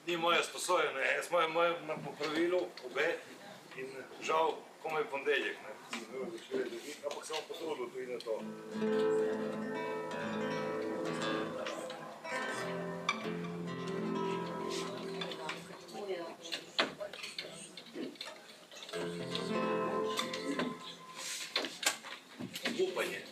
ni moja sposojena, jaz moja na popravilu obe in žal komaj ponedeljek, ampak sem potrudil tudi na to. Upanje.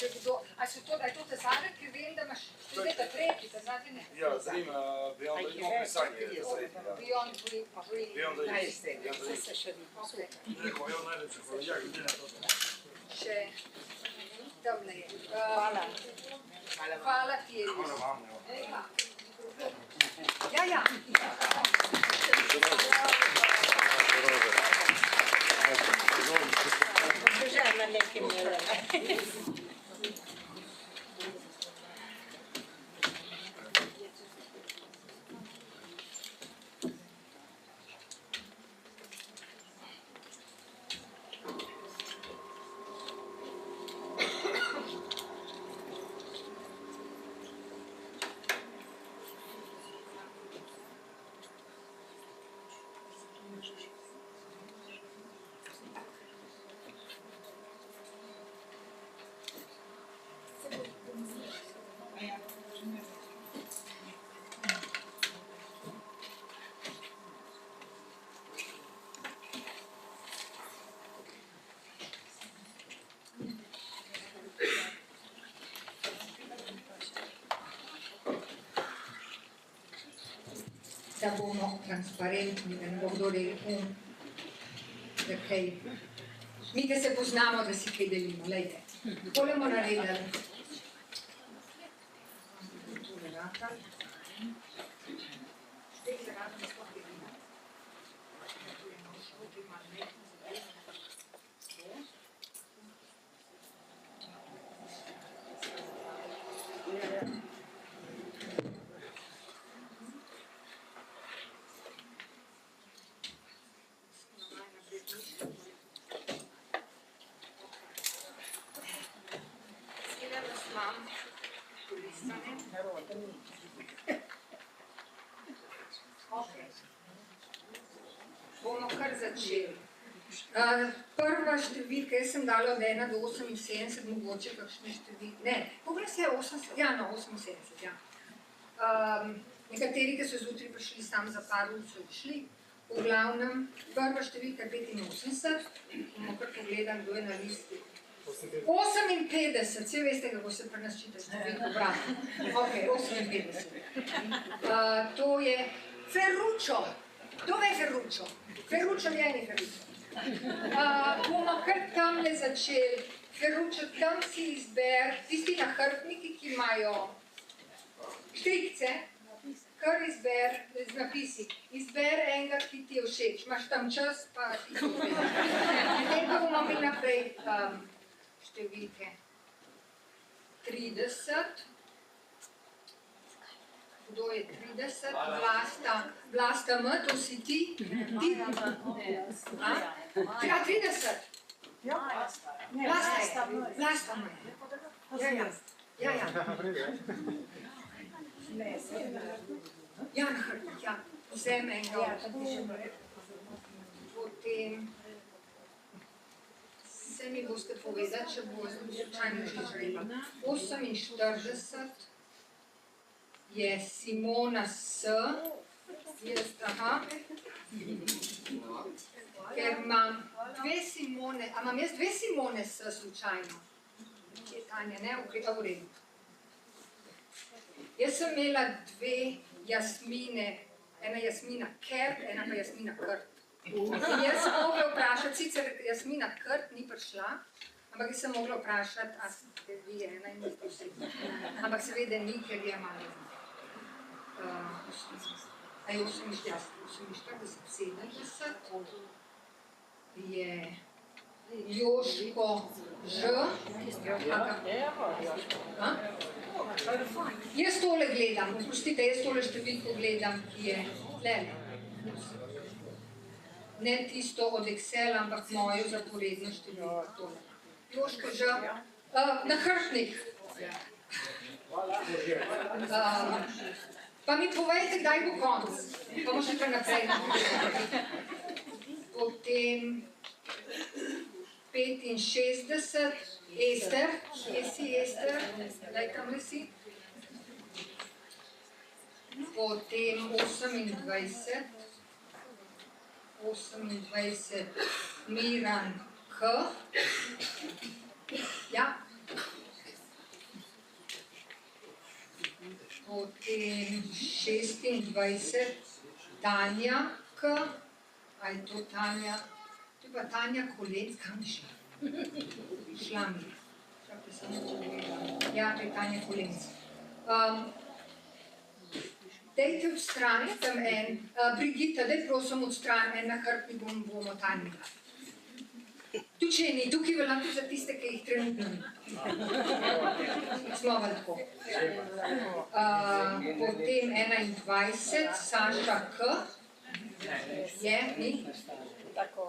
Če kdo, a se to, da je to tezave, ki vem, da imaš tudi tretji, tezave ne? Ja, zdaj ima Beyond the Dream pisanje. Beyond the Dream. Beyond the Dream. Rekao, evo najlepše, ja glede na to. Še tamle je. Hvala ti, Elis. Hvala vam, evo. Ja, ja. Žena nekaj mjela. da bomo transparentni, da ne bo kdo rekel, da kaj. Mi, da se poznamo, da si kaj delimo, lejte. Takole bomo naredili. Tole rata. Zdaj se rada ne sploh delimo. Tu je nož, tu ima nekaj. Bomo kar začeli. Prva številka, jaz sem dala od 1 do 78, mogoče kakšne številke. Ne, koliko se je 78? Ja, no, 78, ja. Nekateri, ki so zjutraj prišli sam za par ur, so šli. V glavnem, prva številka 85, bomo kar pogledali, kdo je na listi. 58, vse veste, kako se pri nas čita številko, bravo. Ok, 58. To je Ferruccio. Kdo ve Ferruccio? Ferruccio je eni Ferruccio. Bomo kar tamle začeli. Ferruccio, tam si izber, tisti nahrbtniki, ki imajo štrikce, kar izber z napisi. Izber enega, ki ti je všeč. Imaš tam čas, pa ti to izber. Potem pa bomo mi naprej številke. 30. Kdo je 30? Vlasta M, to si ti? Ja, 30. Vlasta M. Ja. Ja, nahrbnik, ja. Vzem enega. Potem se mi boste povedati, če bo slučajno žreba. 48 je Simona S. Ker imam dve Simone, a imam jaz dve Simone S slučajno? Je Tanja, ne? V redu. Jaz sem imela dve Jasmine, ena Jasmina Kert, ena pa Jasmina Krt. In jaz sem mogla vprašati, sicer Jasmina Krt ni prišla, ampak jaz sem mogla vprašati, a ste vi ena in niste vsi. Ampak seveda ni, ker je malo. A je 48, 70 je Joško Ž. Jaz tole gledam, pustite, jaz tole številko gledam, ki je tlele. Ne tisto od Excela, ampak mojo zaporedno številko. Joško Ž. Nahrbtnik. Pa mi povejte, kdaj bo konc. Pa bomo še kar naprej. Potem 65, Ester. Kje si, Ester? Daj tamle si. Potem 28, Miran K. Ja. Potem 26, Tanja K. A je to Tanja? To je pa Tanja Kolenc, kam je šla? Šla mi. Ja, to je Tanja Kolenc. Dajte odstrani tam en, Brigita, daj prosim odstrani en nahrbtnik, bomo Tanjega. Tu če ni, tukaj velja tudi za tiste, ki jih trenutno ni. Smo tako. Potem 21, Saša K. Je, ni? Tako.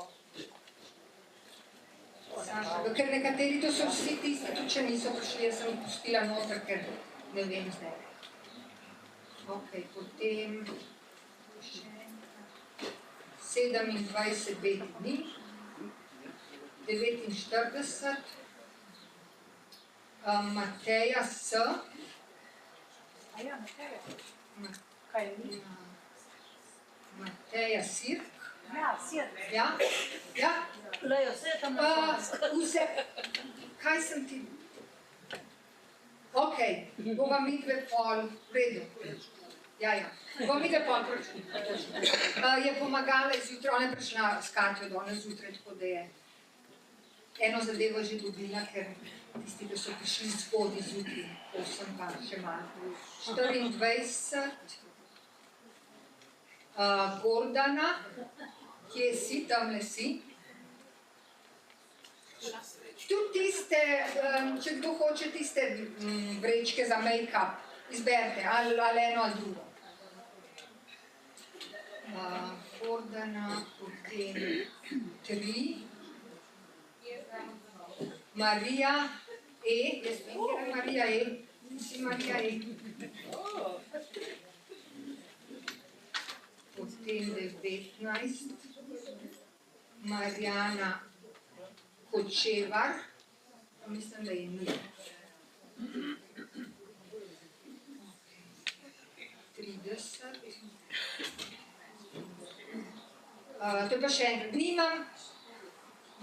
Ker nekateri to so vsi tisti, tudi če niso prišli, jaz sem jih pustila noter, ker ne vem zdaj. Ok, potem 27 beti dni, 49, Mateja S. Kaj ni? Mateja Sirk. Ja, Sirk. Ja? Ja? Lejo, vse je tam na koncu. Vse. Kaj sem ti? Ok, bova midve pol v redu. Ja. Bom videla pol je pomagala zjutraj, ona je prišla s Katjo danes zjutraj, tako da je eno zadevo že dobila, ker tisti, ki so prišli spodaj zjutraj, 8 pa še malo. 24. Gordana, kje si, tamle si. Tudi tiste, če kdo hoče tiste vrečke za make-up, izberite, ali eno ali drugo. Gordana, potem 3. Marija E. Jaz vem, kjer je Marija E. Si Marija E. Potem 19. Marjana Kočevar. Mislim, da je ni. 30. To je pa še enkrat. Nimam.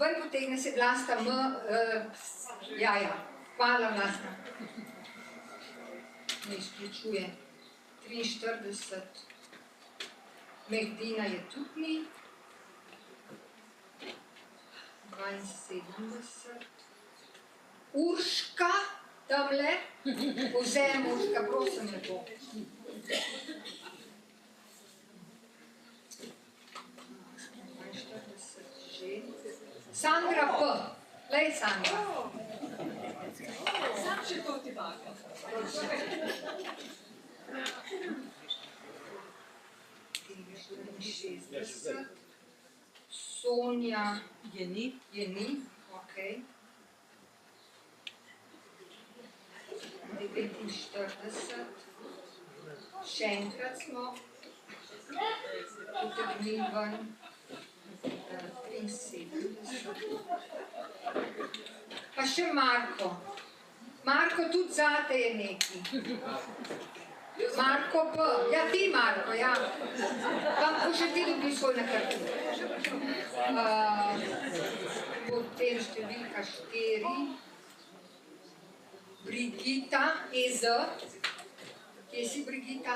Ven potegne se glasta M. Ja. Hvala, Vlasta. Ne izključuje. 43. Mehdina je tudi ni. 72. Urška, tamle. Vzem Urška, prosim lepo. Sandra P. Lej, Sandra. Sam še to ti baka. Sonja Je ni. okej. 49. Še enkrat smo. Potegnili ven. 73. Pa še Marko. Marko, tudi zate je neki. Marko P. Ja, ti Marko, ja. Pa bo še ti dobil svoj nakrti. Potem številka 4. Brigita EZ. Kje si, Brigita?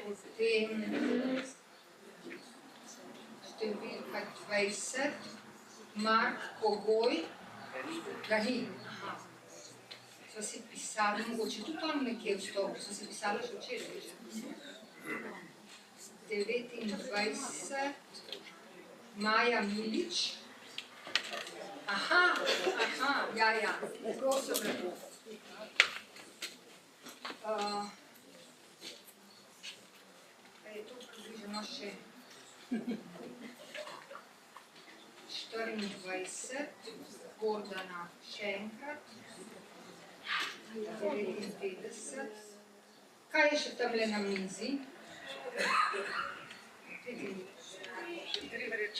Potem številka 20. Mark Kogoj. Ga ni. Sva si pisali, mogoče tudi on nekje vstopil, sva si pisala še včeraj. 29. Maja Milič. Aha, ja, prosim lepo. Je to približeno še 24. Gordana še enkrat. 59. Kaj je še tamle na mizi?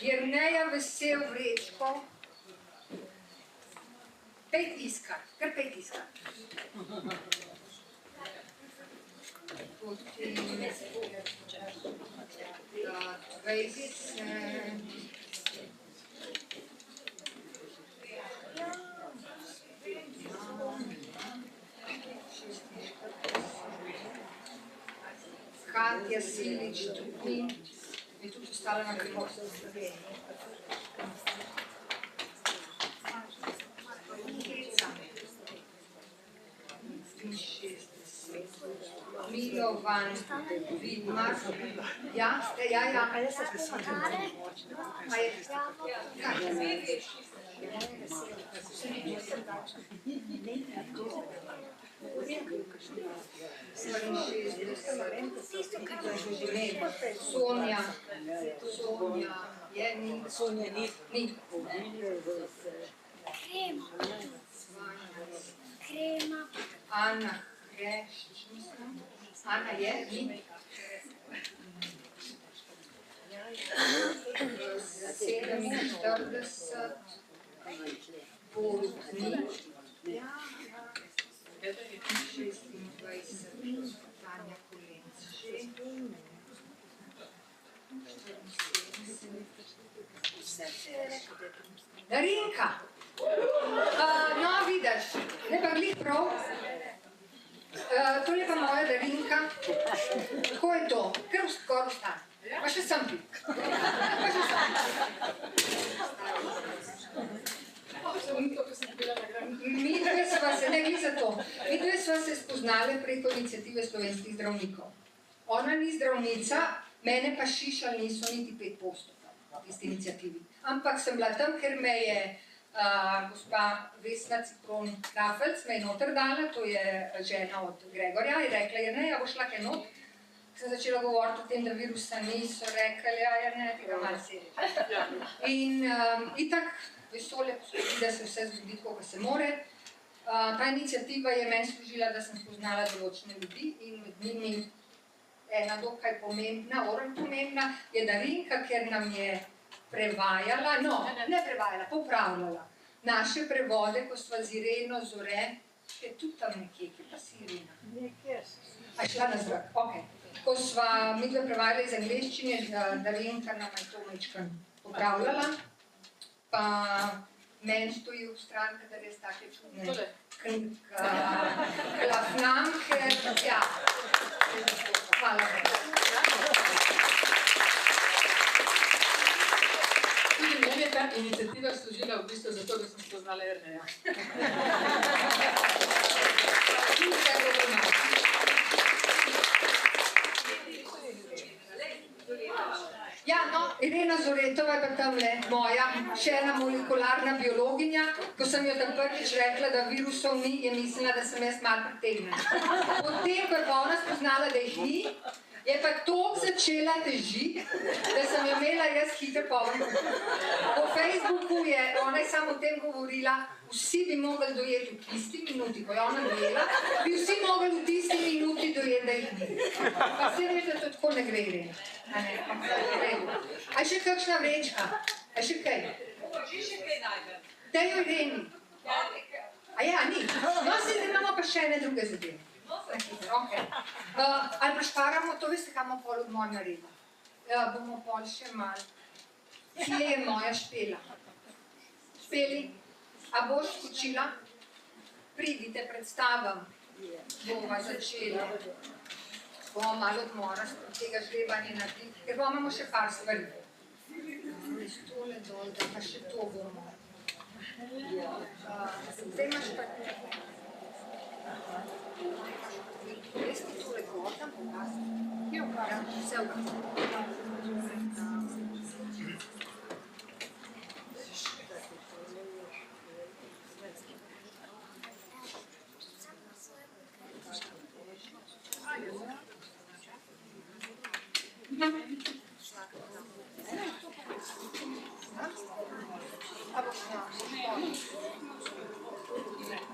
Jerneja Vesel vrečko. Pet iskat, kar 5 iskat. Potem 20. Katja Silič tudi je tudi ostala na krivosti. Milovan Vidmar. Ja, ste, ja. Kaj je se pisali? Sonja je ni. Sonja ni. Krema. Ana Krešč, mislim. Ana je, ni. 47. Borut ni. 26. Tanja Kolenc že. 74. Darinka. No, vidiš, ne pa glih prav. tole je pa moja darinka. Kako je to? Kar skoraj ostane. Pa še sem pi. Midve sva se, ne gre za to, midve sva se spoznale preko iniciative slovenskih zdravnikov. Ona ni zdravnica, mene pa šišali niso niti 5 postopkov v tisti inicijativi. Ampak sem bila tam, ker me je gospa Vesna Cipron-Krafelc me je noter dala, to je žena od Gregorja, je rekla, ja ne, ja boš šla kaj not. Sem začela govoriti o tem, da virusa ni, so rekli, ja ne, tega malo sedeč. In itak vesolje poskrbi, da se vse zgodi tako, kot se more. Ta iniciativa je meni služila, da sem spoznala določene ljudi in med njimi ena dokaj pomembna, oranj pomembna, je Darinka, ker nam je prevajala, no, ne prevajala, popravljala naše prevode, ko sva z Ireno Zore, je tudi tam nekje, ki pa si Irena. Nekje. A šla na zrak, okej. Ko sva midva prevajala iz angleščine, Darinka nam je to majčkeno popravljala, pa meni stoji v stran, kadar jaz take čudne klafnamke, ja. Hvala. Tudi meni je ta iniciativa služila v bistvu zato, da sem spoznala Erneja. Ja, no, Irena Zoretova je pa tamle moja, še ena molekularna biologinja. Ko sem jo tam prvič rekla, da virusov ni, je mislila, da sem jaz malo pretegnila. Potem, ko je pa ona spoznala, da jih ni, je pa toliko začela težiti, da sem jo imela jaz hitro polno. Po Facebooku je ona samo o tem govorila, vsi bi mogli dojeti v tisti minuti, ko je ona dojela, bi vsi mogli v tisti minuti dojeti, da jih ni. Pa se veš, da to tako ne gre, Irena. A še kakšna vrečka? A še kaj? Daj jo Ireni. A ja, ni. No, se imamo pa še ene druge zadeve. Okay. Ali pa šparamo, to veste, kaj bomo pol odmor naredili. Bomo pol še malo. Kje je moja Špela? Špeli, a boš skočila? Pridite, predstavam. Bova začela. Bomo malo odmora, tega žrebanja narediti, ker bomo imamo še par stvari. Tole dol, da pa še to bomo. Zdaj imaš pa... Jaz ti tole gor, tam pokazati. Jo, ja, vse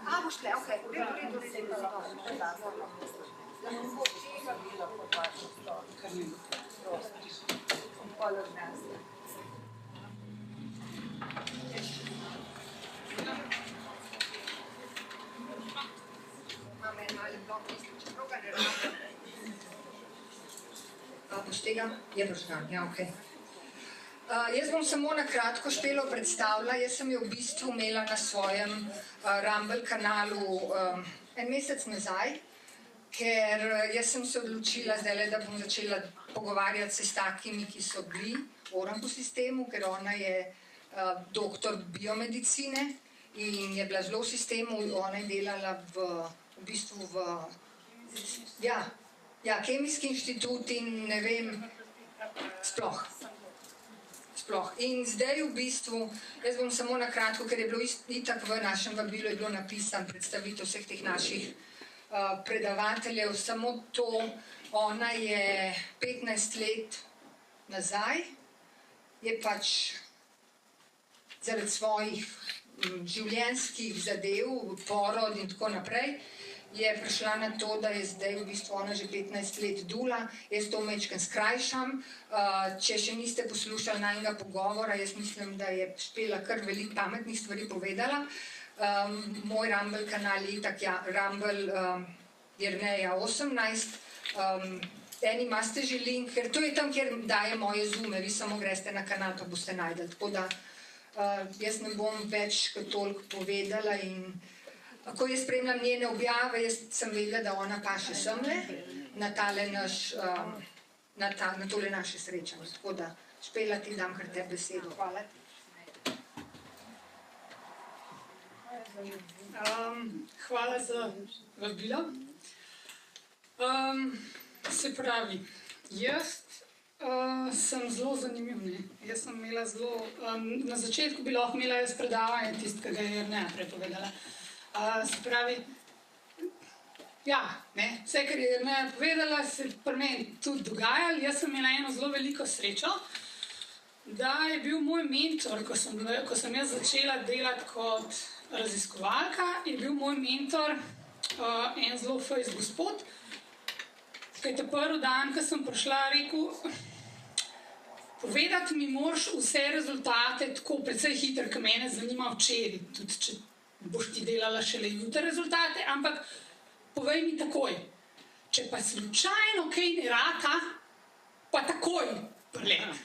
A, boš tle, okej, v redu. Da ne bo tega bila pod vašo stol. Pol odnesla. Imam en mali blok, mislim, čeprav ga ne rabim. Boš tega? Je božgan, ja, okej. Jaz bom samo na kratko Špelo predstavila. Jaz sem jo v bistvu imela na svojem Rumble kanalu en mesec nazaj, ker jaz sem se odločila zdaj, da bom začela pogovarjati se s takimi, ki so bili v Orangu sistemu, ker ona je doktor biomedicine in je bila zelo v sistemu, ona je delala v bistvu Kemijski inštitut in ne vem, sploh. In zdaj v bistvu, jaz bom samo na kratko, ker je bilo itak v našem vabilu, je bilo napisan predstavitev vseh teh naših predavateljev, samo to, ona je 15 let nazaj, je pač zaradi svojih življenjskih zadev, porod in tako naprej, je prišla na to, da je zdaj v bistvu ona že 15 let dula. Jaz to majčkeno skrajšam. Če še niste poslušali najnega pogovora, jaz mislim, da je Špela kar veliko pametnih stvari povedala. Moj Rumble kanal je itak, Rumble Jerneja 18. Eni imate že link, ker to je tam, kjer daje moje zoome, vi samo greste na kanal, pa boste najdeli. Tako da jaz ne bom več kot toliko povedala in ko jaz spremljam njene objave, jaz sem vedela, da ona paše semle na tale naš, na tole naše srečanje. Tako da, Špela, ti dam kar te besedo. Hvala ti. Hvala za vabilo. Se pravi, jaz sem zelo zanimiv. Ne? Jaz sem imela zelo, na začetku bi lahko imela jaz predavanje, tisto, ki ga je Jerneja prepovedala. Se pravi, ja, ne, vse, kar je Jerneja povedala, se pri meni tudi dogajalo. Jaz sem imela eno zelo veliko srečo, da je bil moj mentor, ko sem jaz začela delati kot raziskovalka, je bil moj mentor en zelo fejs gospod, ki je ta prvi dan, ko sem prišla, rekel, povedati mi moraš vse rezultate tako precej hitro, ker mene zanima včeraj, tudi če boš ti delala šele jutri rezultate, ampak povej mi takoj. Če pa slučajno kaj ne rata, pa takoj prilet.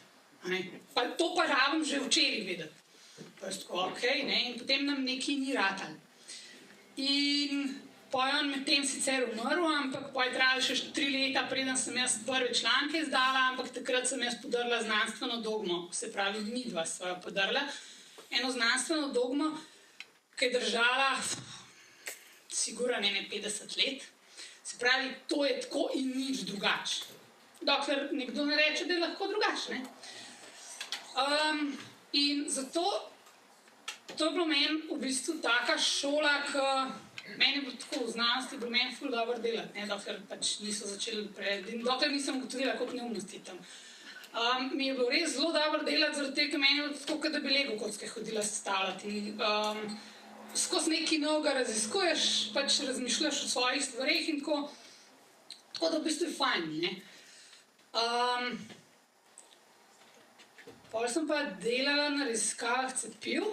Pa to pa rabim že včeraj vedeti. Pa je tako, okej, ne, in potem nam nekaj ni ratal. In pa je on med tem sicer umrl, ampak pa je trajalo še 3 leta, preden sem jaz prve članke izdala, ampak takrat sem jaz podrla znanstveno dogmo, se pravi, midva sva jo podrla. Eno znanstveno dogmo, ki je držala sigurno ne 50 let. Se pravi, to je tako in nič drugače. Dokler nekdo ne reče, da je lahko drugače, ne. In zato to je bilo meni v bistvu taka šola, ki meni je bilo tako v znanosti, bilo meni ful dobro delati, ne, dokler pač niso začeli dokler nisem ugotovila, koliko neumnosti tam. Mi je bilo res zelo dobro delati, zaradi tega, ker meni je bilo tako, kot da bi Lego kocke hodila sestavljati. Skozi nekaj novega raziskuješ, pač razmišljaš o svojih stvareh in tako da v bistvu je fajn, ne. Potem sem pa delala na raziskavah cepiv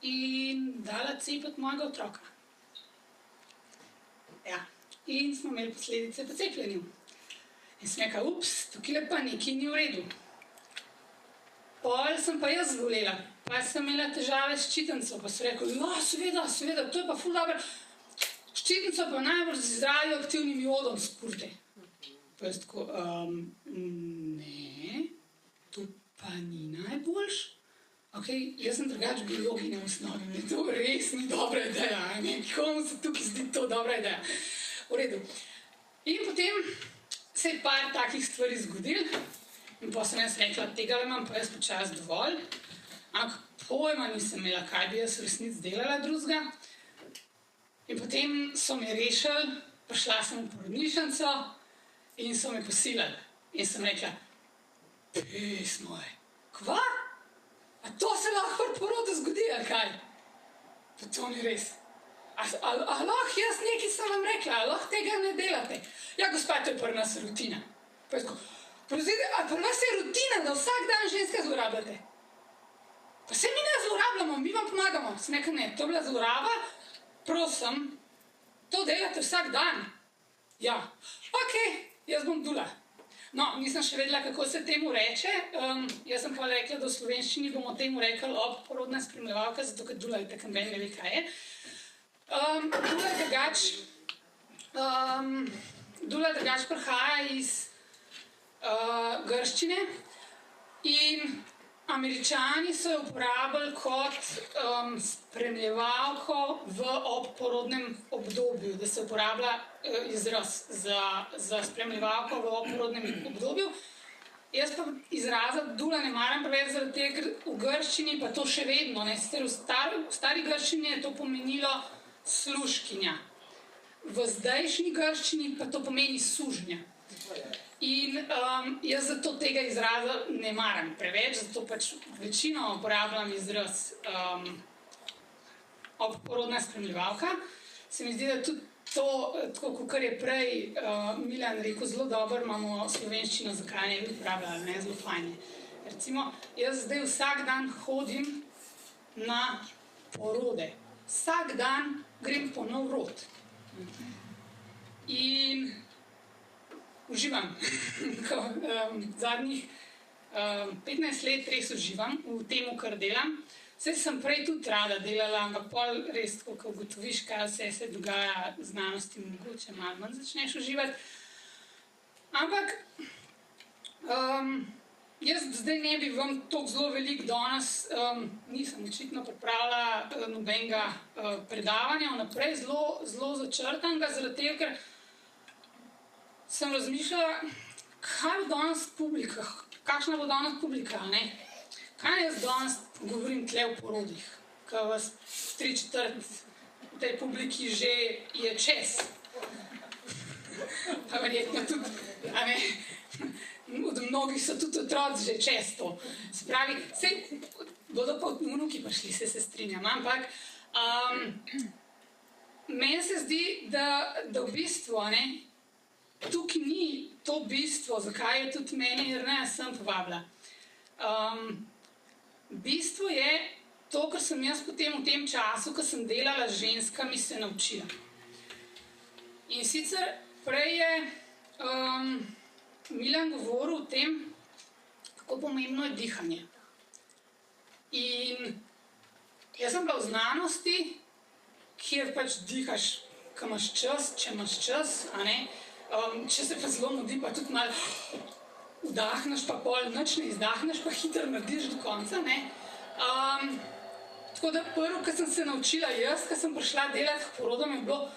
in dala cepiti mojega otroka. Ja, in smo imeli posledice po cepljenju. In sem rekla, ups, tukaj pa nekaj ni v redu. Potem sem pa jaz zbolela, pa sem imela težave s ščitnico, pa sem rekla, ja, seveda, to je pa ful dobro. Ščitnico pa najbolj z radioaktivnim jodom spurte. Pa jaz tako, ne, to pa ni najboljš. Okej, jaz sem drugače biologinja v osnovi, to res ni dobra ideja, ne, komu se tukaj zdi to dobra ideja. V redu. In potem se je par takih stvari zgodil in potem sem jaz rekla, tega imam pa jaz počas dovolj, ampak pojma nisem imela, kaj bi jaz v resnici delala drugega. In potem so me rešili, prišla sem v porodnišnico in so me posilali. In sem rekla, pes moj, kva? A to se lahko pri porodu zgodi, ali kaj? Pa to ni res. A lahko jaz nekaj sem vam rekla, a lahko tega ne delate? Ja, gospa, to je pri nas rutina. Pa je tako, a pri nas je rutina, da vsak dan ženske zlorabljate? Pa se mi ne zlorabljamo, mi vam pomagamo. Sem rekla, ne, to je bila zloraba, prosim, to delate vsak dan. Ja, okej, jaz bom dula. No, nisem še vedela, kako se temu reče. Jaz sem pa rekla, da v slovenščini bomo temu rekli obporodna spremljevalka, zato ker dula je tako, noben ne ve, kaj je. Dula drugače prihaja iz grščine in Američani so jo uporabili kot spremljevalko v obporodnem obdobju, da se uporablja izraz za spremljevalko v obporodnem obdobju. Jaz pa izraza dula ne maram preveč zaradi tega, ker v grščini pa to še vedno, ne, sicer v stari grščini je to pomenilo služkinja. V zdajšnji grščini pa to pomeni sužnja. In jaz zato tega izraza ne maram preveč, zato pač večino uporabljam izraz obporodna spremljevalka. Se mi zdi, da tudi to, tako kot je prej Milan rekel, zelo dobro imamo slovenščino, zakaj ne bi uporabljali, ne, zelo fajn je. Recimo, jaz zdaj vsak dan hodim na porode. Vsak dan grem po nov rod. In uživam. Zadnjih 15 let res uživam v tem, kar delam. Saj sem prej tudi rada delala, ampak pol res, ko ugotoviš, kaj vse se dogaja v znanosti, mogoče malo manj začneš uživati. Ampak jaz zdaj ne bi vam toliko zelo veliko danes, nisem očitno pripravila nobenega predavanja vnaprej, zelo začrtanega, zaradi tega, ker sem razmišljala, kaj bo danes publika, kakšna bo danes publika, ne? Kaj jaz danes govorim tle v porodih, ko vas 3/4 v tej publiki že je čez. Pa verjetno tudi, a ne, od mnogih so tudi otroci že čez to. Se pravi, sej bodo pa vnuki prišli, se strinjam, ampak meni se zdi, da v bistvu, ne, tukaj ni to bistvo, zakaj je tudi meni Jerneja sem povabila. Bistvo je to, kar sem jaz potem v tem času, ko sem delala z ženskami, se naučila. In sicer prej je Milan govoril o tem, kako pomembno je dihanje. In jaz sem bila v znanosti, kjer pač dihaš, ko imaš čas, če imaš čas, a ne? Če se pa zelo mudi, pa tudi malo vdahneš, pa pol nič ne izdahneš, pa hitro narediš do konca, ne. Tako da prvo, ko sem se naučila jaz, ko sem prišla delati k porodom, je bilo,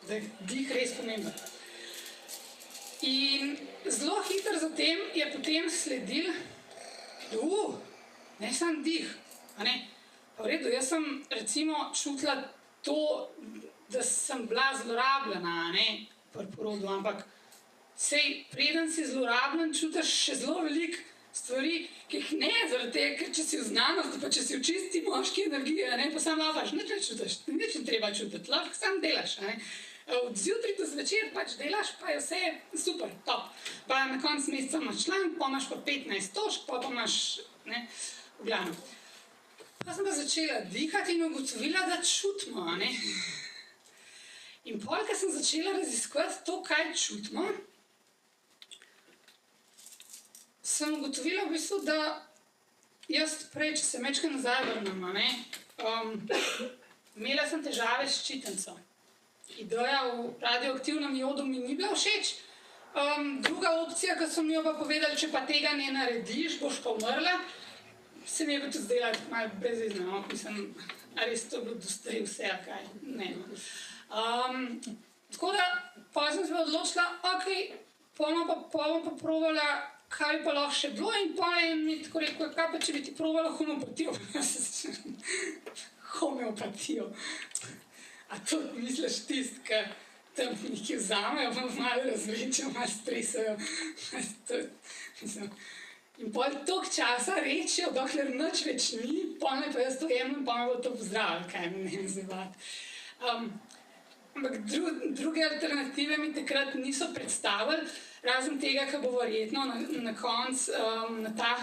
da je dih res pomemben. In zelo hitro zatem je potem sledil, ne samo dih, a ne. Pa v redu, jaz sem recimo čutila to, da sem bila zlorabljena, a ne, pri porodu, ampak sej, preden si zlorabljen, čutiš še zelo veliko stvari, ki jih ne, zaradi tega, ker če si v znanosti, pa če si v čisti moški energiji, a ne, pa sam lafaš, nič ne čutiš, nič ne treba čutiti, lahko sam delaš, a ne. Od zjutraj do zvečer pač delaš, pa je vse super, top. Pa na koncu meseca imaš članek, pa imaš pa 15 točk, pa imaš, ne, v glavnem. Pa sem pa začela dihati in ugotovila, da čutimo, a ne. In pol, ko sem začela raziskovati to, kaj čutimo, sem ugotovila v bistvu, da jaz prej, če se mečkaj nazaj vrnem, a ne, imela sem težave s ščitenco. Ideja v radioaktivnem jodu mi ni bila všeč. Druga opcija, ko so mi jo pa povedali, če pa tega ne narediš, boš pa umrla, se mi je pa tudi zdela malo brezvezna, no, mislim, a res to je bilo dostari vse, a kaj, ne. Tako da, pa sem se odločila, okej, bom pa provala, kaj bi pa lahko še bilo, in pa je mi tako rekel, kaj pa če bi ti provala homeopatijo. Homeopatijo. A to misliš tisti, ki tam nekaj vzamejo, pa malo razvlečejo, malo stresajo. In pol toliko časa rečejo, dokler nič več ni, pol me pa jaz to jemljem, pa me bo to pozdravil, kaj me ne nazivati. Ampak druge alternative mi takrat niso predstavili, razen tega, ko bo verjetno na koncu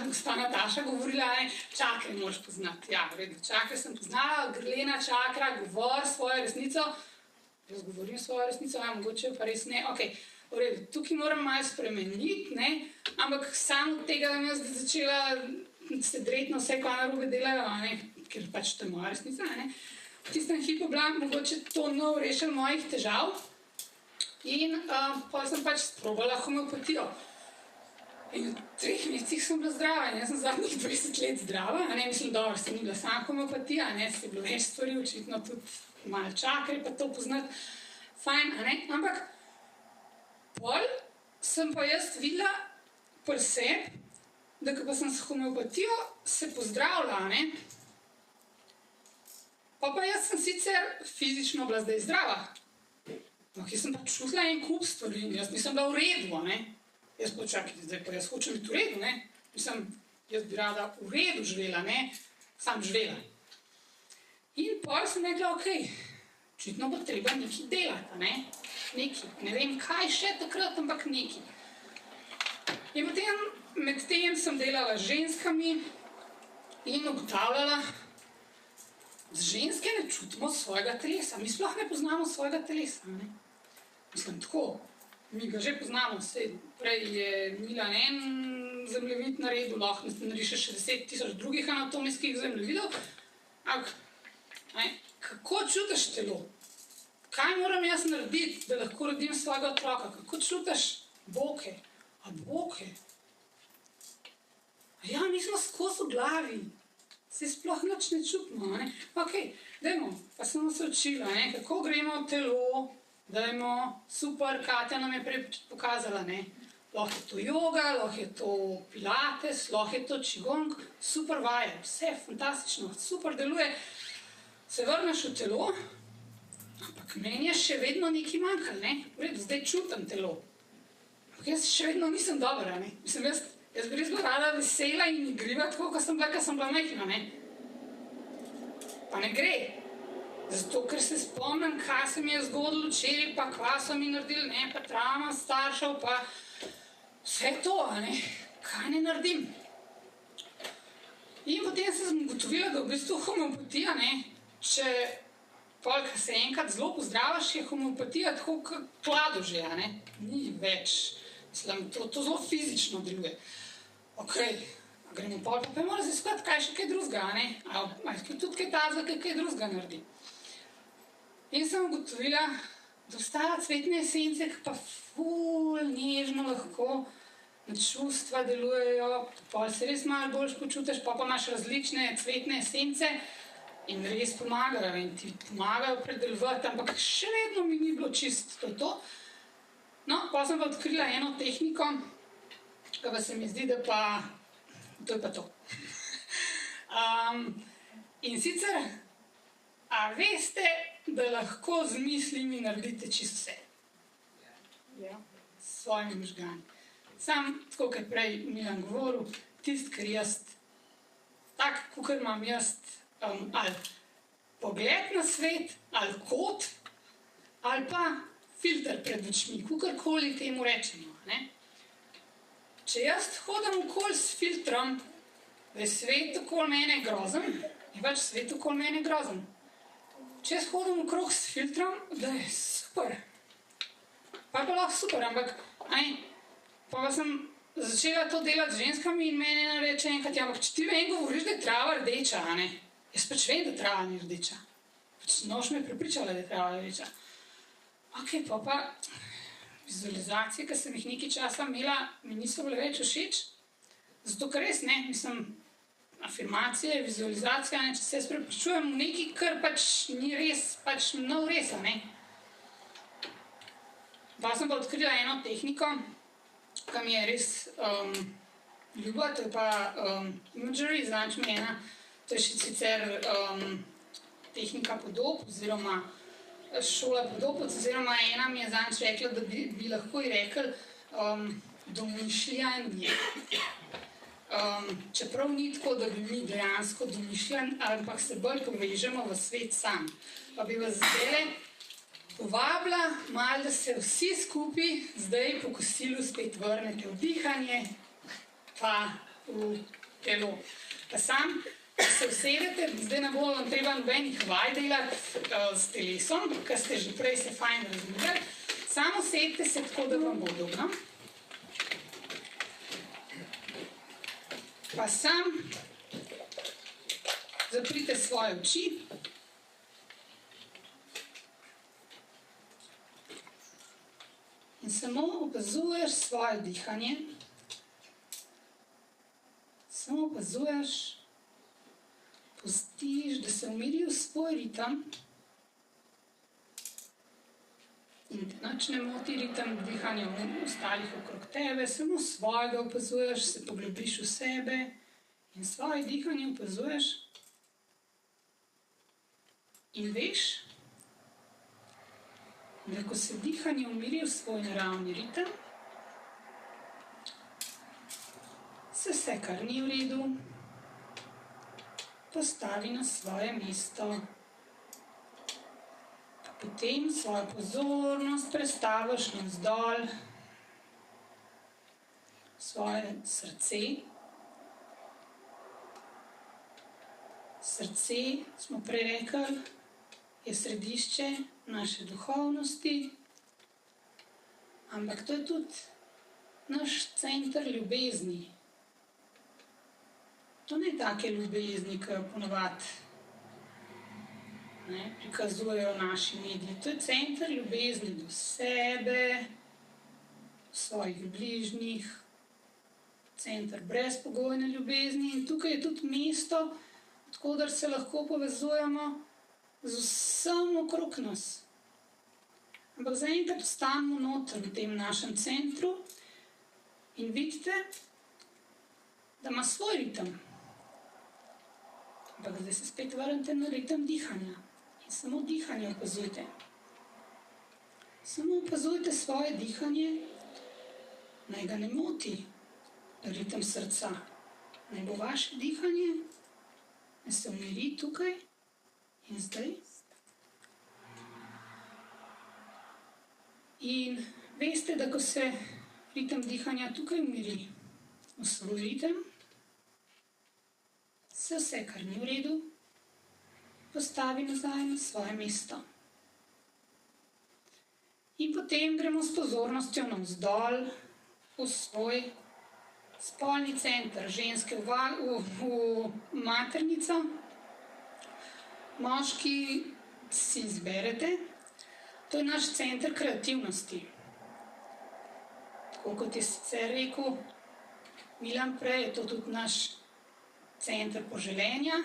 gospa Nataša govorila, čakre moraš poznati. Ja, v redu, čakre sem poznala, grlena čakra, govor svojo resnico. Jaz govorim svojo resnico, ja, mogoče pa res ne. Ok, v redu, tukaj moram malo spremeniti, ne, ampak samo od tega, da mi jaz začela se dreti na vse, kaj narobe delajo, ne, ker pač to je moja resnica, ne. V tistem hipu bila mogoče to nov rešil mojih težav in pa sem pač sprobala homeopatijo. In v 3 mesecih sem bila zdrava in jaz sem zadnjih 20 let zdrava, a ne, mislim, dobro, se ni bila sama homeopatija, ne, se je bilo več stvari, očitno tudi malo čakre pa to poznati, fajn, a ne, ampak pol sem pa jaz videla pri sebi, da ko pa sem s homeopatijo se pozdravila, a ne, pa jaz sem sicer fizično bila zdaj zdrava. Ampak jaz sem pa čutila en kup stvari in jaz nisem bila v redu, ne. Jaz pa čakajte, zdaj pa jaz hočem biti v redu, ne. Mislim, jaz bi rada v redu živela, ne, sam živela. In pol sem rekla, okej, očitno bo treba nekaj delati, ne. Nekaj, ne vem kaj še takrat, ampak nekaj. In potem, med tem sem delala z ženskami in ugotavljala, ženske ne čutimo svojega telesa, mi sploh ne poznamo svojega telesa, ne. Mislim, tako, mi ga že poznamo, prej je Milan en zemljevid naredil, lahko narišeš še 10.000 drugih anatomijskih zemljevidov, ampak kako čutiš telo? Kaj moram jaz narediti, da lahko rodim svojega otroka? Kako čutiš boke? A boke? A ja, mi smo skozi v glavi. Se sploh nič ne čutimo, ne? Okej, dajmo, pa smo se učila, ne? Kako gremo v telo, dajmo, super, Katja nam je prej pokazala, ne? Lahko je to joga, lahko je to pilates, lahko je to qigong, super vaje, vse fantastično, super deluje. Se vrneš v telo, ampak meni je še vedno nekaj manjkalo, ne? V redu, zdaj čutim telo. Ampak jaz še vedno nisem dobra, ne? Mislim, jaz bi res bila rada vesela in igriva, tako kot sem bila majhna, ne? Pa ne gre. Zato, ker se spomnim, kaj se mi je zgodilo včeraj, pa kva so mi naredili, ne? Pa travma staršev, pa vse to, a ne? Kaj ne naredim? In potem sem ugotovila, da v bistvu homeopatija, ne? Če polka se enkrat zelo pozdraviš, je homeopatija tako kot klado že, a ne? Ni več. Mislim, to zelo fizično deluje. Okej, gremo pol, pa pojmo raziskovati, kaj še kaj drugega, a ne? A tudi kaj tazga, kaj drugega naredi. In sem ugotovila, da obstajajo cvetne esence, ki pa ful nežno lahko na čustva delujejo, pol se res malo boljš počutiš, pa imaš različne cvetne esence in res pomagajo in ti pomagajo predelovati, ampak še vedno mi ni bilo čisto to. No, pa sem pa odkrila eno tehniko, ki pa se mi zdi, da pa to je pa to. In sicer, a veste, da lahko z mislimi naredite čisto vse? Ja. S svojimi možgani. Sam, tako kot je prej Milan govoril, tisto, kar jaz, tak, kakor imam jaz, ali pogled na svet, ali kot, ali pa filter pred očmi, kakorkoli temu rečemo, ne? Če jaz hodim okoli s filtrom, da je svet okoli mene grozen, je pač svet okoli mene grozen. Če jaz hodim okrog s filtrom, da je super. Pa je pa lahko super, ampak, pa sem začela to delati z ženskami in meni ena reče enkrat, ampak če ti meni govoriš, da je trava rdeča, a ne? Jaz pač vem, da trava ni rdeča. Pač nož me je prepričala, da je trava rdeča. Okej, pa vizualizacije, ki sem jih nekaj časa imela, mi niso bile več všeč. Zato, ker res ne, mislim, afirmacije, vizualizacija, če se jaz prepričujem v nekaj, kar pač ni res, pač ne res, a ne. Pa sem pa odkrila eno tehniko, ki mi je res ljuba, to je pa imagery, znači mi ena, to je še sicer tehnika podob, oziroma šola podob, oziroma ena mi je zadnjič rekla, da bi lahko ji rekli domišljanje. Čeprav ni tako, da bi mi dejansko domišljali, ampak se bolj povežemo v svet sam. Pa bi vas zdajle povabila malo, da se vsi skupaj zdaj po kosilu spet vrnete v dihanje, pa v telo. Pa sam, če se usedete, zdaj ne bo vam treba nobenih vaj delati s telesom, ker ste že prej se fajn razumeli, samo usedite se tako, da vam bo dobro. Pa sam zaprite svoje oči. In samo opazuješ svoje dihanje. Samo opazuješ, pustiš, da se umiri v svoj ritem. In te nič ne moti ritem dihanja ostalih okrog tebe, samo svojega opazuješ, se poglobiš v sebe in svoje dihanje opazuješ. In veš, da ko se dihanje umiri v svoj naravni ritem, se vse, kar ni v redu, postavi na svoje mesto. Potem svojo pozornost prestaviš navzdol, svoje srce. Srce, smo prej rekli, je središče naše duhovnosti. Ampak to je tudi naš center ljubezni. To ni take ljubezni, ki jo ponavadi prikazujejo naši mediji. To je center ljubezni do sebe, svojih bližnjih, center brezpogojne ljubezni in tukaj je tudi mesto, od koder se lahko povezujemo z vsem okrog nas. Ampak zaenkrat ostanemo noter v tem našem centru in vidite, da ima svoj ritem. Ampak zdaj se spet vrnite na ritem dihanja in samo dihanje opazujte. Samo opazujte svoje dihanje, naj ga ne moti ritem srca. Naj bo vaše dihanje, naj se umiri tukaj in zdaj. In veste, da ko se ritem dihanja tukaj umiri, v svoj ritem, se vse, kar ni v redu, postavi nazaj na svoje mesto. In potem gremo s pozornostjo navzdol v svoj spolni center, ženske v maternico. Moški si izberete, to je naš center kreativnosti. Tako kot je sicer rekel Milan prej, je to tudi naš center poželenja.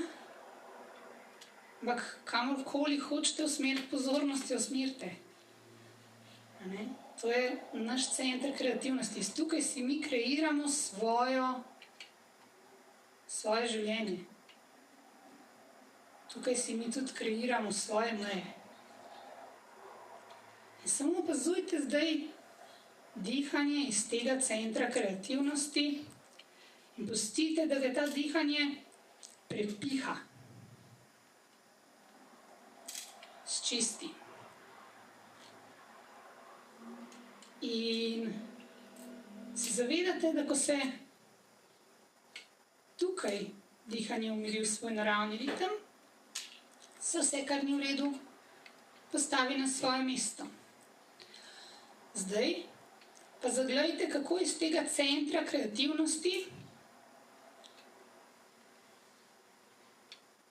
Ampak kamorkoli hočete usmeriti pozornosti, usmerite. To je naš center kreativnosti. Tukaj si mi kreiramo svoje življenje. Tukaj si mi tudi kreiramo svoje meje. In samo opazujte zdaj dihanje iz tega centra kreativnosti in pustite, da ga ta dihanje prepiha. Sčisti. In se zavedate, da ko se tukaj dihanje umiri v svoj naravni ritem, se vse, kar ni v redu, postavi na svoje mesto. Zdaj pa zaglejte, kako iz tega centra kreativnosti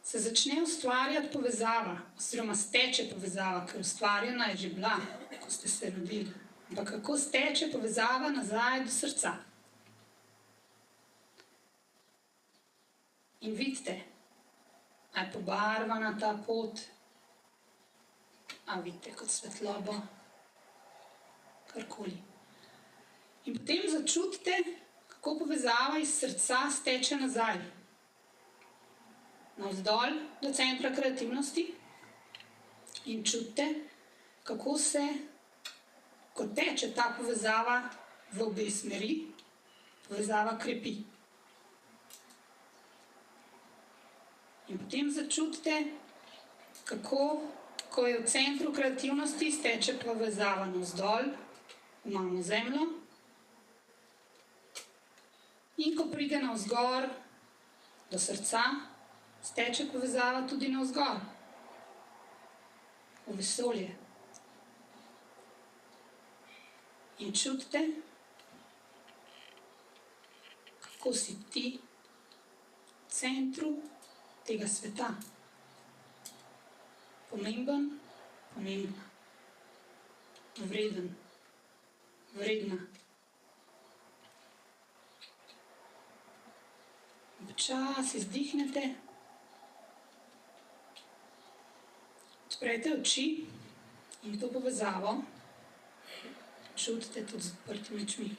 se začne ustvarjati povezava, oziroma steče povezava, ker ustvarjena je že bila, ko ste se rodili. Ampak kako steče povezava nazaj do srca. In vidite, a je pobarvana ta pot, a vidite kot svetlobo, karkoli. In potem začutite, kako povezava iz srca steče nazaj. Navzdol do centra kreativnosti in čutite, kako se, ko teče ta povezava v obe smeri, povezava krepi. In potem začutite, kako, ko je v centru kreativnosti, steče povezava navzdol, v mamo zemljo. In ko pride navzgor do srca, steče povezava tudi navzgor, v vesolje. In čutite, kako si ti v centru tega sveta. Pomemben, pomembna. Vreden, vredna. Počasi izdihnete, odprete oči in to povezavo čutite tudi z odprtimi očmi.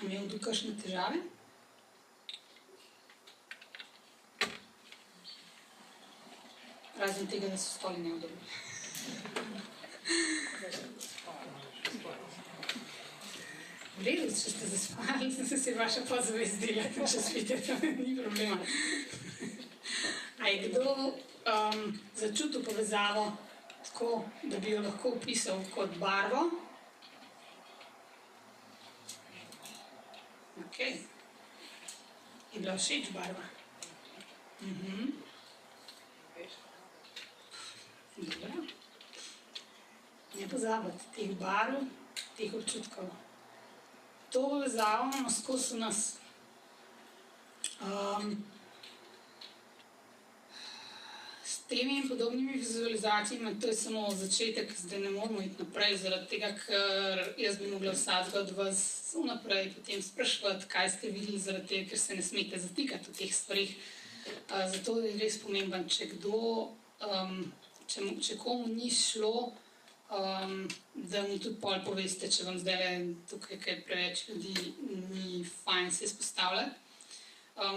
A imel tu kakšne težave? Razen tega, da so stoli neudobni. V redu, če ste zaspali, se vaša podzavest dela, če spite, to ni problema. A je kdo začutil povezavo tako, da bi jo lahko opisal kot barvo. Ok. Je bila všeč barva? Dobro. Ne pozabiti teh barv, teh občutkov. To povezavo imamo skozi v nas. S temi in podobnimi vizualizacijami, to je samo začetek, zdaj ne moramo iti naprej, zaradi tega, ker jaz bi mogla vsakega od vas vnaprej potem spraševati, kaj ste videli, zaradi tega, ker se ne smete zatikati v teh stvarih. Zato je res pomemben, če komu ni šlo, da mi tudi pol poveste, če vam zdaj tukaj kaj preveč ljudi ni fajn se izpostavljati.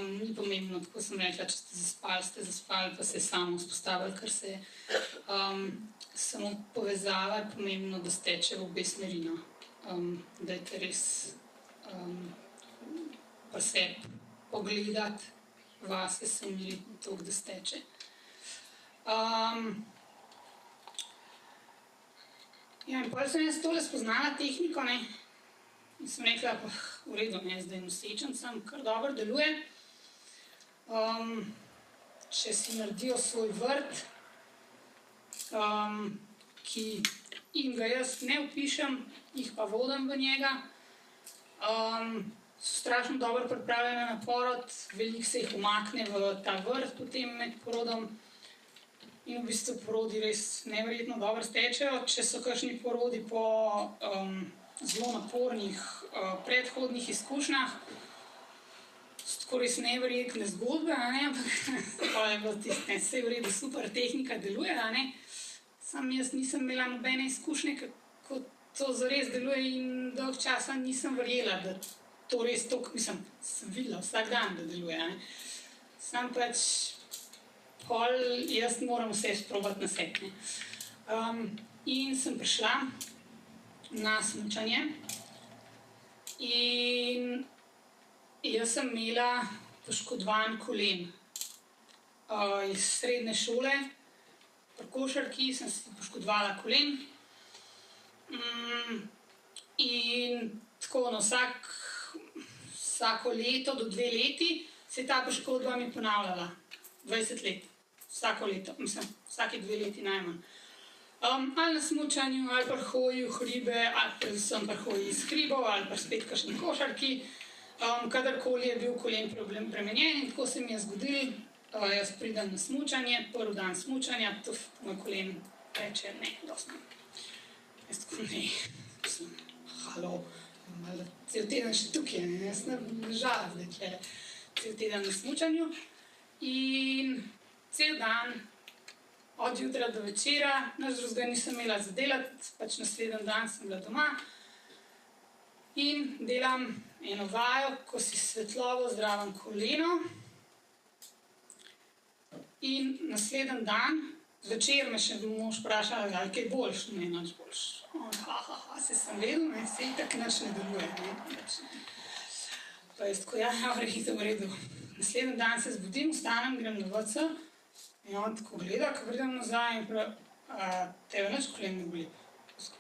Ni pomembno, tako sem rekla, če ste zaspali, pa se je samo vzpostavili, ker se je samo povezava, je pomembno, da steče v obe smeri, no. Dajte res pri sebi pogledati, vase se umiri toliko, da steče. Ja, in potem sem jaz tole spoznala tehniko, ne. In sem rekla, pa v redu, ne, zdaj nosečen sem, kar dobro deluje. Če si naredijo svoj vrt, in ga jaz ne opišem, jih pa vodim v njega, so strašno dobro pripravljene na porod, veliko se jih umakne v ta vrt potem med porodom. In v bistvu porodi res neverjetno dobro stečejo. Če so kakšni porodi po zelo napornih predhodnih izkušnjah, so tako res neverjetne zgodbe, ampak pa je bilo tisto, vse v redu, super, tehnika deluje, Sam jaz nisem imela nobene izkušnje, kako to zares deluje in dolgo časa nisem verjela, da to res toliko, mislim, sem videla vsak dan, da deluje, Sam pač pol jaz moram vse sprobati na sebi, In sem prišla na smučanje in jaz sem imela poškodovan kolen. Iz srednje šole, pri košarki sem si poškodovala kolen. In tako, no, vsako leto do 2 leti se je ta poškodba mi ponavljala. 20 let. Vsako leto, mislim, vsake 2 leti najmanj. Ali na smučanju, ali pri hoji v hribe, ali predvsem pri hoji iz hribov, ali pa spet kakšni košarki. Kadarkoli je bil kolen premenjen in tako se mi je zgodilo, jaz pridem na smučanje, prvi dan smučanja, moj kolen reče, ne, dosti ne. Jaz tako, ne, mislim, halo, cel teden še tukaj, jaz ne žala zdaj tle, cel teden na smučanju. In cel dan, od jutra do večera, nič drugega nisem imela za delati, pač naslednji dan sem bila doma in delam eno vajo, ko si svetlovo zdravim koleno. In naslednji dan, zvečer me še mož vpraša, ali kaj boljš, ne, nič boljš. Se sem vedel, se itak nič ne deluje, Pa jaz tako, ja, v redu. Naslednji dan se zbudim, vstanem, grem na WC in on tako gleda, ko pridem nazaj in pravi, tebe nič kolen ne boli.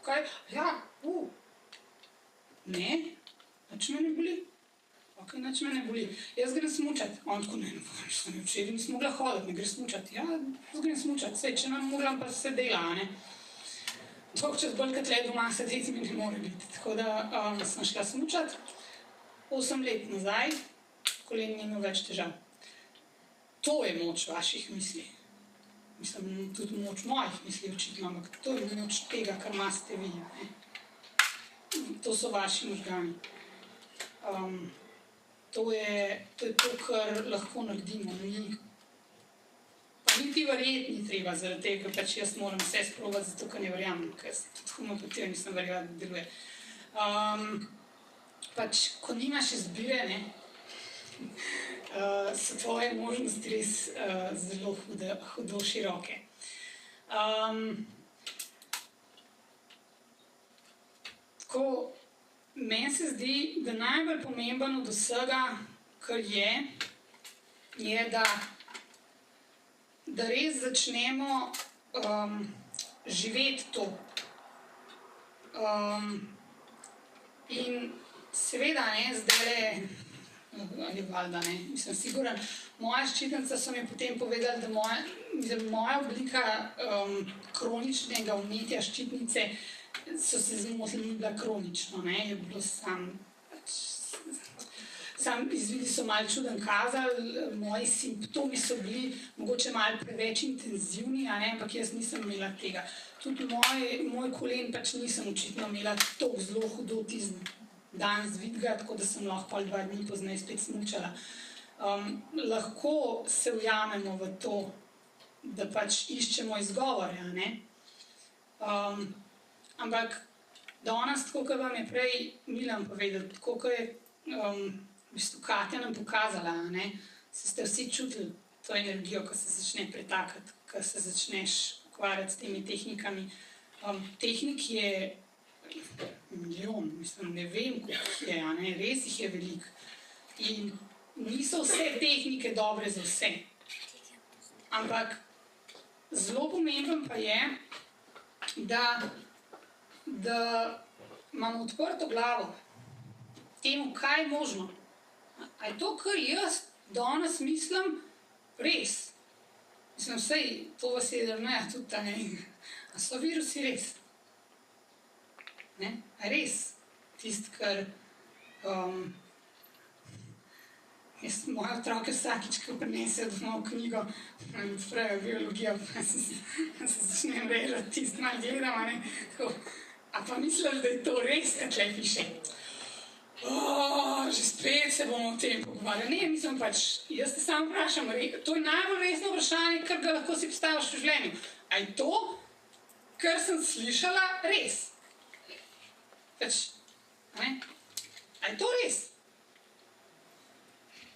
Kaj? Ja, ne, nič me ne boli. Ok, nič me ne boli. Jaz grem smučati. On tako, ne, včeraj nisem mogla hoditi, ne gre smučati. Ja, jaz grem smučati, saj, če nam mogla, pa se dela, Toliko čas bolj, kot tle doma sedeti mi ne more biti. Tako da sem šla smučati. 8 let nazaj, kolen ni imel več težav. To je moč vaših misli. Mislim, tudi moč mojih misli očitno, ampak to je moč tega, kar imate vi. To so vaši možgani. To je to, kar lahko naredimo. Pa niti verjeti ni treba, zaradi tega, ker pač jaz moram vse sprobati, zato ker ne verjamem, ker tudi homeopatijo nisem verjela, da deluje. Pač, ko nimaš izbire, so tvoje možnosti res zelo hudo široke. Tako, meni se zdi, da najbolj pomemben od vsega, kar je, da res začnemo živeti to. In seveda, zdaj ali valjda, mislim, siguran, moja ščitnica so mi potem povedali, da moja oblika kroničnega vnetja ščitnice so se zmotili, ni bila kronično, je bilo sam izvidi so malo čuden kazali, moji simptomi so bili mogoče malo preveč intenzivni, ampak jaz nisem imela tega. Tudi moj kolen pač nisem očitno imela tako zelo hudo tisti dan zvidga, tako da sem lahko 2 dni pozneje spet smučala. Lahko se ujamemo v to, da pač iščemo izgovore, ampak danes, tako kot vam je prej Milan povedal, tako kot je v bistvu Katja nam pokazala, ste vsi čutili to energijo, ko se začne pretakati, ko se začneš ukvarjati s temi tehnikami. Tehnik je milijon, mislim, ne vem, koliko je, res jih je veliko. In niso vse tehnike dobre za vse. Ampak zelo pomembno pa je, da imamo odprto glavo temu, kaj je možno. A je to, kar jaz danes mislim, res? Mislim, vsej, to vas je tudi ta, a so virusi res? A res? Tisto, kar moje otroke vsakič, ko prinesejo domov knjigo, spravijo biologijo, pa se začnem režati, tisto malo gledam, a pa mislim, da je to res, kaj tle piše. Že spet se bomo o tem pogovarjali. Mislim pač, jaz te samo vprašam, to je najbolj resno vprašanje, kar ga lahko si postaviš v življenju. A je to, kar sem slišala, res? Pač, a je to res?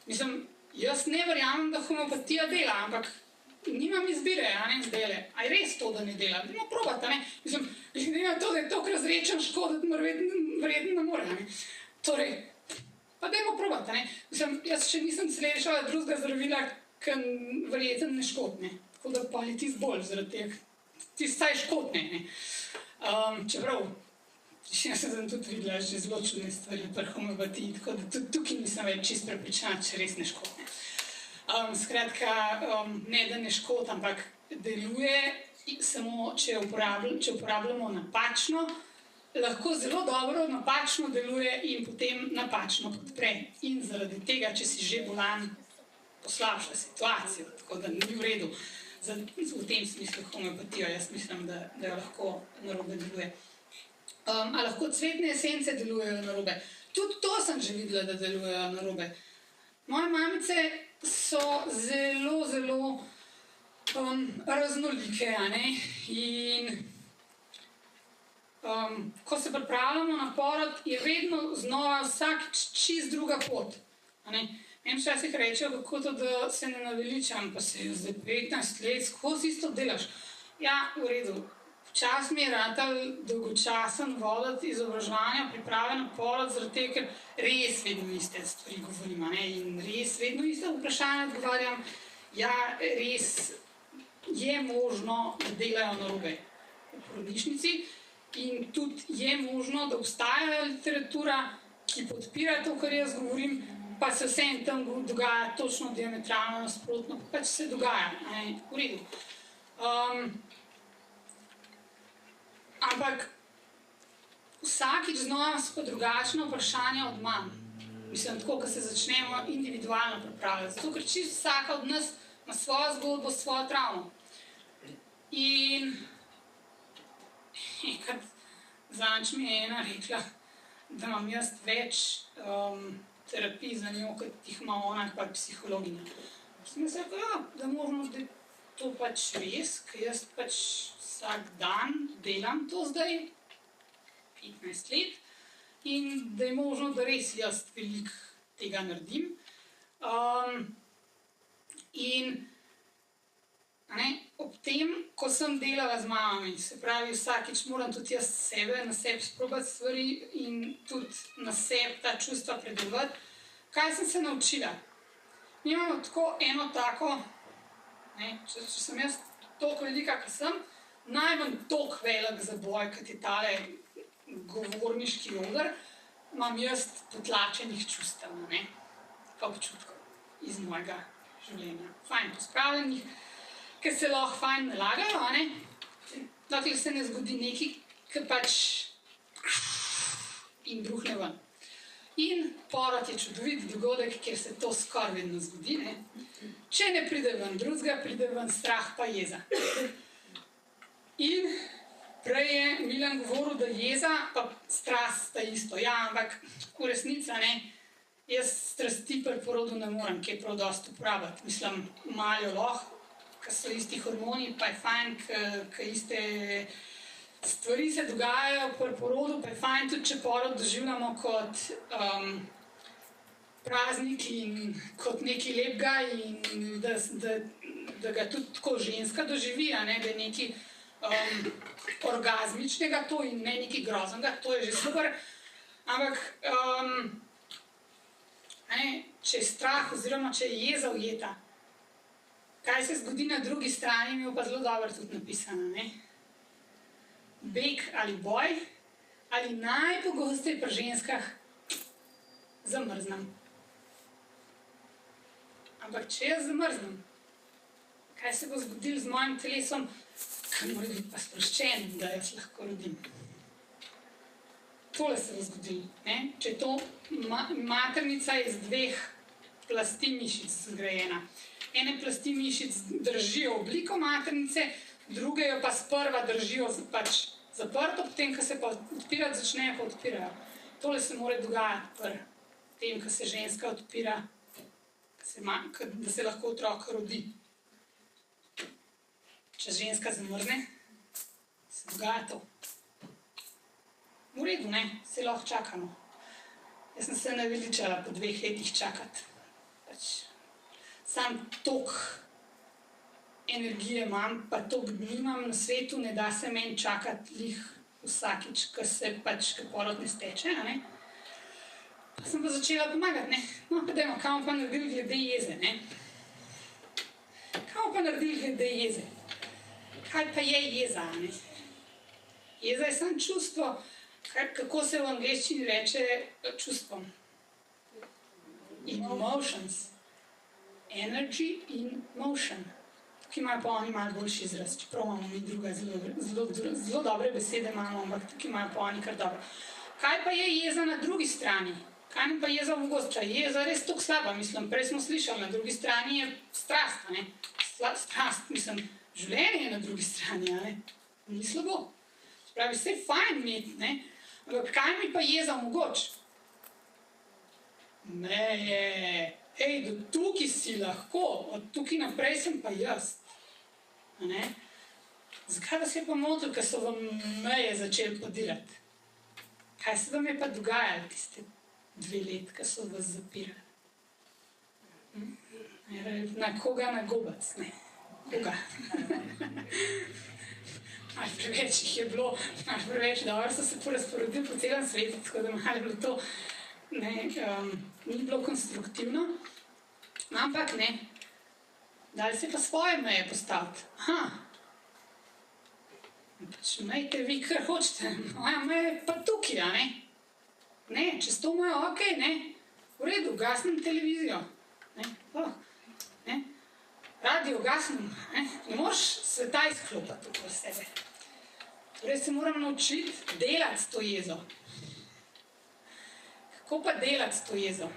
Mislim, jaz ne verjamem, da homeopatija dela, ampak nimam izbire, zdajle. A je res to, da ne dela? Dajmo probati, Mislim, glede na to, da je to, kar zrečen škoditi, verjetno ne more, Torej, pa dajmo probati, Mislim, jaz še nisem slišala drugega zdravila, ki verjetno ne škodne. Tako da pa je tisto bolj, zaradi tega, tisto saj škodne, Čeprav, jaz sem tudi videla že zelo čudne stvari pri homeopatiji, tako da tudi tukaj nisem več čisto prepričana, če res ne škodne. Skratka, ne da ne škod, ampak deluje samo, če uporabljamo napačno, lahko zelo dobro napačno deluje in potem napačno podpre. In zaradi tega, če si že bolan, poslabša situacijo, tako da ni v redu. V tem smislu homeopatijo, jaz mislim, da jo lahko narobe deluje. A lahko cvetne esence delujejo narobe? Tudi to sem že videla, da delujejo narobe. Moje mamice so zelo, zelo raznolike, in ko se pripravljamo na porod, je vedno znova vsakič čist druga pot. Včasih rečejo, kako to, da se ne naveličam, pa se je zdaj 15 let, skozi isto delaš. Ja, v redu. Včasih mi je ratal dolgočasen voditi izobraževanja, priprave na porod, zaradi tega, ker res vedno iste stvari govorim, in res vedno iste vprašanja odgovarjam. Ja, res je možno, da delajo narobe v porodnišnici. In tudi je možno, da obstaja literatura, ki podpira to, kar jaz govorim, pa se vsem tam dogaja točno diametralno nasprotno, pač se dogaja, v redu. Ampak vsakič znova so pa drugačna vprašanja od manj. Mislim, tako, ko se začnemo individualno pripravljati. Zato, ker čisto vsaka od nas ima svojo zgodbo, svojo travmo. In enkrat zadnjič mi je ena rekla, da imam jaz več terapij za njo, kot jih ima ona, pa psihologinja. Sem jaz rekla, ja, da možno, da je to pač res, ker jaz pač vsak dan delam to zdaj, 15 let, in da je možno, da res jaz veliko tega naredim. In ob tem, ko sem delala z mamami, se pravi, vsakič moram tudi jaz na sebi sprobati stvari in tudi na sebi ta čustva predelovati. Kaj sem se naučila? Mi imamo tako eno tako, če sem jaz toliko velika, kot sem, najmanj toliko velik zaboj, kot je tale govorniški oder, imam jaz potlačenih čustev, ne, občutkov iz mojega življenja. Fajn pospravljenih, ker se lahko fajn nalagajo, a ne, dokler se ne zgodi nekaj, ki pač in bruhne ven. In porod je čudovit dogodek, kjer se to skoraj vedno zgodi, ne. Če ne pride ven drugega, pride ven strah pa jeza. In prej je Milan govoril, da jeza pa strast sta isto. Ja, ampak v resnici, ne, jaz strasti pri porodu ne morem kaj prav dosti uporabiti. Mislim, malo lahko, ker so isti hormoni, pa je fajn, ker iste stvari se dogajajo pri porodu, pa je fajn tudi, če porod doživljamo kot praznik in kot nekaj lepega in da ga tudi tako ženska doživi, a ne, da je nekaj orgazmičnega to in ne nekaj groznega, to je že super. Ampak če je strah oziroma če je jeza ujeta, kaj se zgodi na drugi strani, mi je pa zelo dobro tudi napisano, ne. Beg ali boj, ali najpogosteje pri ženskah zamrznem. Ampak če jaz zamrznem, kaj se bo zgodilo z mojim telesom, kaj mora biti pa sproščen, da jaz lahko rodim. Tole se bo zgodilo, ne? Če je to maternica iz 2 plasti mišic zgrajena. Ene plasti mišic držijo obliko maternice, druge jo pa sprva držijo pač zaprto, potem, ko se pa odpirati začnejo, pa odpirajo. Tole se mora dogajati pri tem, ko se ženska odpira, da se lahko otrok rodi. Če ženska zamrzne, se dogaja to. V redu, ne, se lahko čakamo. Jaz sem se naveličala po 2 letih čakati. Pač, sam toliko energije imam, pa toliko dni imam na svetu, ne da se meni čakati lih vsakič, ko se pač porod ne steče, a ne. Pa sem pa začela pomagati, ne. No, pa dajmo, kaj bomo pa naredili glede jeze, ne. Kaj bomo pa naredili glede jeze? Kaj pa je jeza, a ne? Jeza je samo čustvo, kako se v angleščini reče čustvom. Emotions. Energy in motion. Tukaj imajo pa oni malo boljši izraz, čeprav imamo mi druga zelo dobre besede imamo, ampak tukaj imajo pa oni kar dobro. Kaj pa je jeza na drugi strani? Kaj nam pa jeza omogoča? Jeza je res toliko slaba, mislim, prej smo slišali, na drugi strani je strast, a ne? Strast, mislim, življenje je na drugi strani, a ne? Ni slabo. Spravi, vse je fajn imeti, ne? Ampak kaj mi pa jeza omogoča? Ne, do tukaj si lahko, od tukaj naprej sem pa jaz. Ne? Zakaj vas je pa motil, ko so vam meje začeli podirati? Kaj se vam je pa dogajalo tiste 2 let, ko so vas zapirali? Na koga na gobac, ne? Koga? Malo preveč jih je bilo, malo preveč dobro so se porazporedili po celem svetu, tako da malo je bilo to, ne, ni bilo konstruktivno. Ampak ne, dali se pa svoje meje postaviti. Pač imejte vi, kar hočete, moja meja je pa tukaj, a ne? Ne, čez to mojo okej, ne? V redu, gasnem televizijo, ne? Ne? Radio gasnem, ne? Ne moreš sveta izklopati okoli sebe. Torej se moram naučiti delati s to jezo. Kako pa delati s to jezo?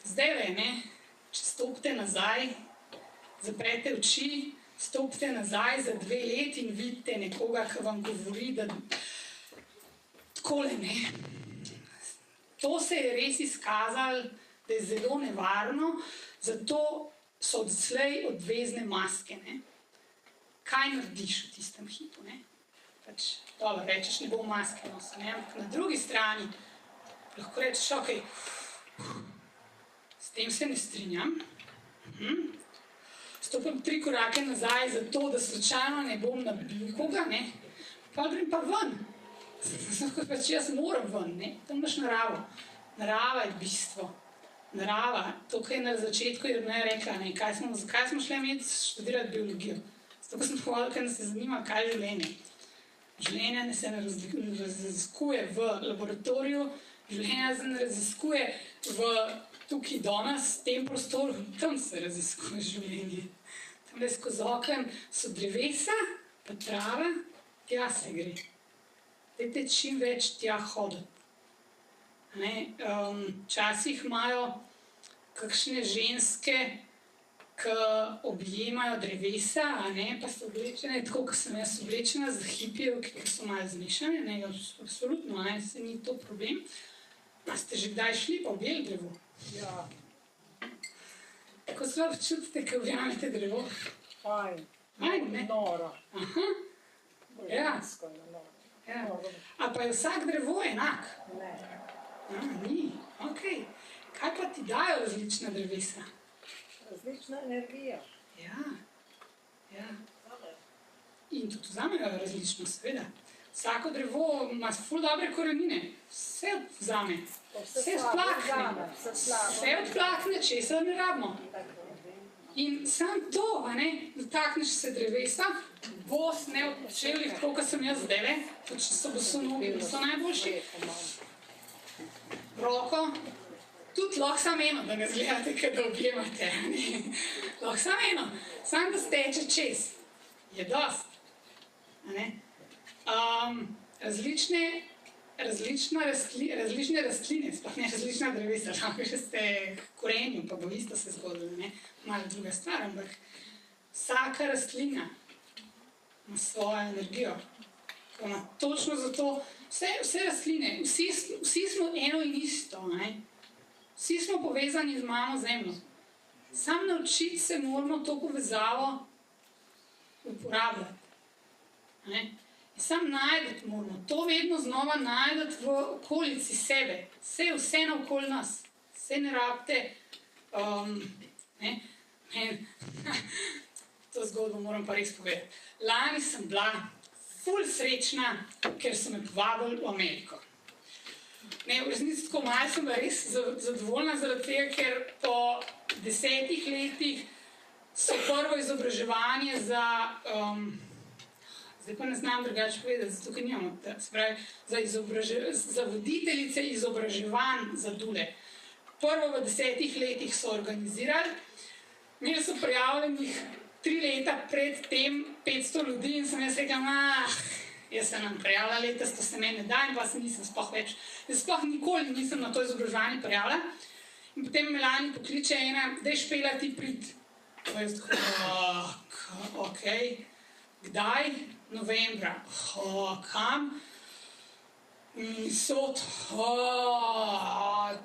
Zdajle, ne, če stopite nazaj, zaprete oči, stopite nazaj za 2 leti in vidite nekoga, ki vam govori, da takole, ne. To se je res izkazalo, da je zelo nevarno, zato so odslej odvezne maske, ne. Kaj narediš v tistem hipu, ne? Pač, dobro, rečeš, ne bo maske nosil, ne, ampak na drugi strani lahko rečeš, okej, s tem se ne strinjam. Stopim 3 korake nazaj, zato da slučajno ne bom nabil koga, ne. Pa grem pa ven. Pač jaz moram ven, ne. Tam imaš naravo. Narava je bistvo. narava, to, kar je na začetku Jerneja rekla, ne, zakaj smo šli študirati biologijo. Zato, ko smo povedali, ker nas je zanima, kaj je življenje. Življenje se ne raziskuje v laboratoriju, življenje se ne raziskuje tukaj danes, v tem prostoru, tam se raziskuje življenje. Tam je skozi okno so drevesa, pa trava, tja se gre. Dajte čim več tja hoditi. Včasih imajo kakšne ženske, ki objemajo drevesa, pa so oblečene, tako kot sem jaz oblečena za hipijev, ki so malo zmešane, absolutno, se ni to problem. A ste že kdaj šli pa objeli drevo? Ja, Kako se vam čutite, ko objamete drevo? fajn. Fajn, ne? Noro. Aha, Ja. Dejansko je noro. ja. Noro. A pa je vsak drevo enak? Ne. Ni, okej. Kaj pa ti dajo različna drevesa? Različna energija. Ja. In tudi vzamejo različno, seveda. Vsako drevo ima ful dobre korenine, vse vzame, vse odplakne, vse odplakne, česar ne rabimo. In sam to, dotakneš se drevesa, bos ne v čevljih, tako kot sem jaz zdajle, tudi če so bosonogi, so najboljši. Roko, tudi lahko samo eno, da ne zgledate, kaj da objemate. Lahko samo eno, samo da steče čez. Je dost. Različne rastline, sploh ne različna drevesa, lahko še ste korenju, pa bo isto se zgodilo, malo druga stvar, ampak vsaka rastlina ima svojo energijo. Ima točno zato, vse rastline, vsi smo eno in isto, vsi smo povezani z mamo zemljo. Samo naučiti se moramo to povezavo uporabljati. In sam najdete moramo, to vedno znova najdete v okolici sebe, vse naokoli nas, vse ne rabite, to zgodbo moram pa res povedati. Lani sem bila ful srečna, ker so me povabili v Ameriko. V resnici tako malo sem bila res zadovoljna zaradi tega, ker po 10 letih so prvo izobraževanje za zdaj pa ne znam drugače povedati, zato ker nimamo, se pravi, za voditeljice izobraževanj za dule. Prvo v 10 letih so organizirali, imeli so prijavljenih 3 leta pred tem 500 ljudi in sem jaz rekla, jaz se nam prijavila letos, to se meni ne da in pa se nisem sploh več, jaz sploh nikoli nisem na to izobraževanje prijavila. In potem me lani pokliče ena, daj Špela ti prid. Pa jaz tako, okej, kdaj? Novembra. Kam? Minnesota.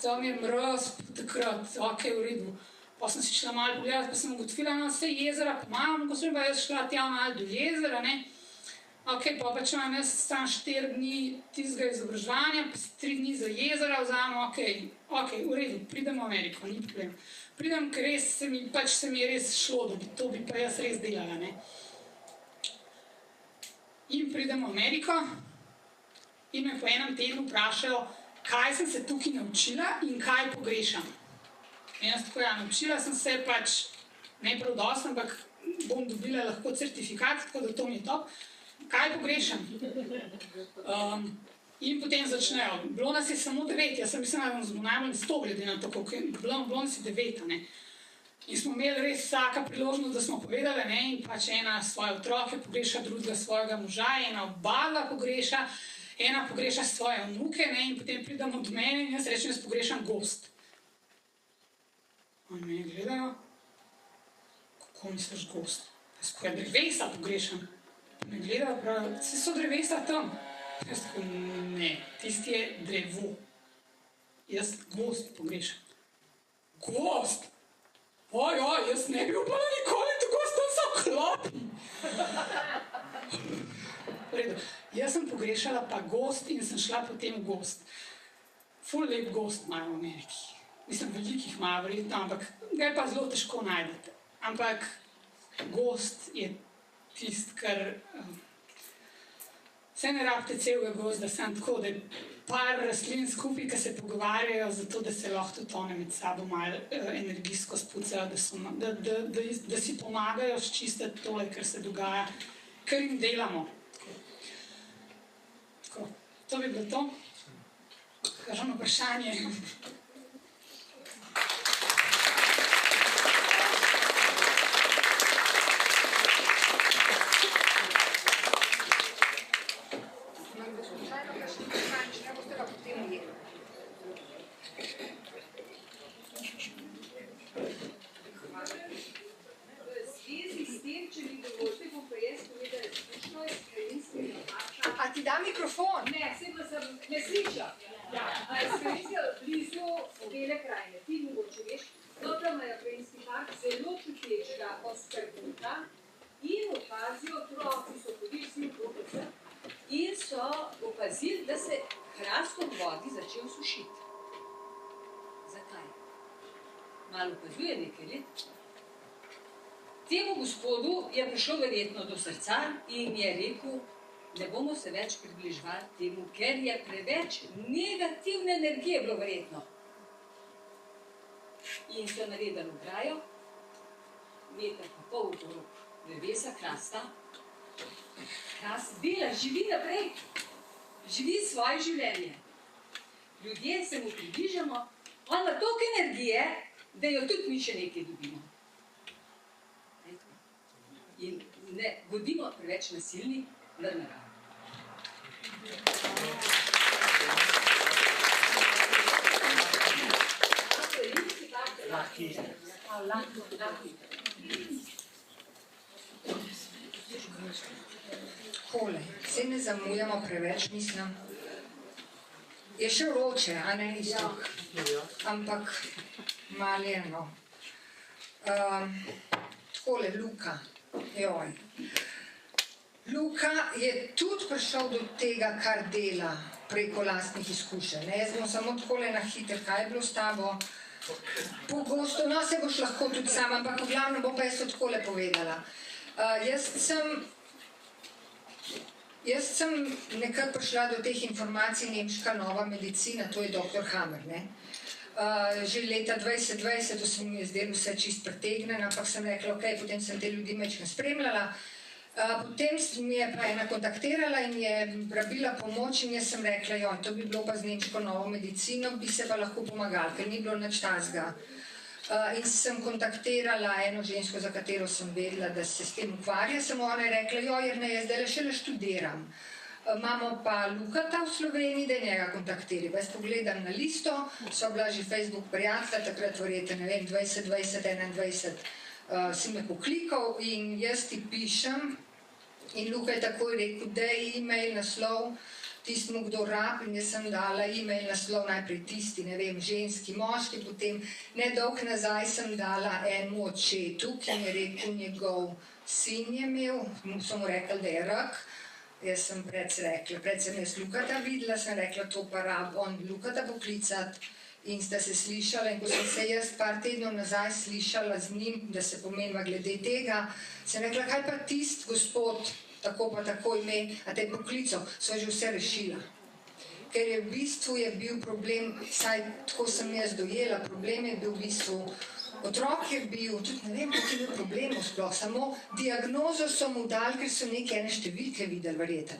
Tam je mraz takrat, okej, v redu. Pa sem si šla malo pogledati, pa sem ugotovila, vse jezera, pa imam, ko sem pa jaz šla tja malo do jezera, Okej, pa če imam jaz sam 4 dni tistega izobraževanja, pa 3 dni za jezera vzamem, okej, v redu, pridem v Ameriko, ni problem. Pridem, ker res se mi je res šlo, da to bi pa jaz res delala, In pridem v Ameriko in me po enem tednu vprašajo, kaj sem se tukaj naučila in kaj pogrešam. In jaz tako, naučila sem se ne prav dosti, ampak bom dobila lahko certifikat, tako da to mi je top. Kaj pogrešam? In potem začnejo. Bilo nas je samo 9, jaz sem mislila, da smo najbolj 100 glede na to, koliko je bilo nas je 9, In smo imeli res vsaka priložnost, da smo povedali, in ena svoje otroke pogreša, drugega svojega moža, ena oba pogreša, ena pogreša svoje vnuke, in potem pridemo do mene in jaz rečem, jaz pogrešam gozd. Oni me gledajo, kako misliš gozd? Jaz pa drevesa pogrešam. Me gledajo, pravijo, vse so drevesa tam. Jaz tako, ne, tisti je drevo. Jaz gozd pogrešam. Gozd? Jaz ne bi upala nikoli, tako tam so klopi. V redu, jaz sem pogrešala pa gozd in sem šla potem v gozd. Ful lep gozd imajo v Ameriki. Mislim, velikih imajo verjetno, ampak ga je pa zelo težko najdete. Ampak gozd je tisti, kar Vse ne rabite celega gozda, samo tako, da je par rastlin skupaj, ki se pogovarjajo, zato da se lahko tudi one med sabo malo energijsko spucajo, da si pomagajo sčistiti tole, kar se dogaja, kar jim delamo. Tako. To bi bilo to. Kažem vprašanje. A ti da mikrofon? Ne, sedno sem, ne slišam. Skrinjska blizu Bele krajine, ti mogoče veš, dobro imajo krajinski park, zelo čutečega oskrbuta in opazijo, otroci so hodili vsi okrog in so opazili, da se hrast ob vodi začel sušiti. Zakaj? Malo opazuje nekaj let. Temu gospodu je prišlo verjetno do srca in je rekel, ne bomo se več približevali temu, ker je preveč negativne energije bilo verjetno. In so naredili ograjo, meter pa pol okrog drevesa, hrasta. Hrast dela, živi naprej, živi svoje življenje. Ljudje se mu približamo, on ima toliko energije, da jo tudi mi še nekaj dobimo. In ne bodimo preveč nasilni nad naravo. Takole, saj ne zamujamo preveč, mislim. Je še vroče, a ne isto? Ampak malo je, no. Takole, Luka. Joj. Luka je tudi prišel do tega, kar dela preko lastnih izkušenj. Jaz bom samo takole na hiter, kaj je bilo s tabo? Pogosto, no se boš lahko tudi sama, ampak v glavnem bom pa jaz to takole povedala. Jaz sem nekako prišla do teh informacij nemška nova medicina, to je dr. Hammer, ne? Že leta 2020, to se mi je zdelo vse čist pretegnen, ampak sem rekla, ok, potem sem te ljudi mečkaj spremljala. Potem mi je pa ena kontaktirala in je rabila pomoč in jaz sem rekla, jo, to bi bilo pa z nemško novo medicino, bi se pa lahko pomagali, ker ni bilo nič tazga. In sem kontaktirala eno žensko, za katero sem vedela, da se s tem ukvarja, sem ona je rekla, jo, jer ne, jaz zdaj šele študiram. Imamo pa Lukata v Sloveniji, da je njega kontaktirala. Jaz pogledam na listo, so bila že Facebook prijatelja, takrat verjete, ne vem, 20, 21, si me poklikal in jaz ti pišem in Luka je takoj rekel, da je e-mail naslov tistemu, kdo rab, in jaz sem dala e-mail naslov najprej tisti, ne vem, ženski, moški, potem nedolgo nazaj sem dala enemu očetu, ki mi je rekel, njegov sin je imel, so mu rekli, da je rak. Jaz sem predvsem jaz Lukata videla, sem rekla, to pa rab on Lukata poklicati in sta se slišala in ko sem se jaz par tednov nazaj slišala z njim, da se pomeniva glede tega, sem rekla, kaj pa tist gospod, tako pa tako ime, a te poklical, so že vse rešila. Ker je v bistvu je bil problem, saj tako sem jaz dojela, problem je bil v bistvu, otrok je bil, tudi ne vem, kako je bil problemov sploh, samo diagnozo so mu dali, ker so neke ene številke videli, verjeten.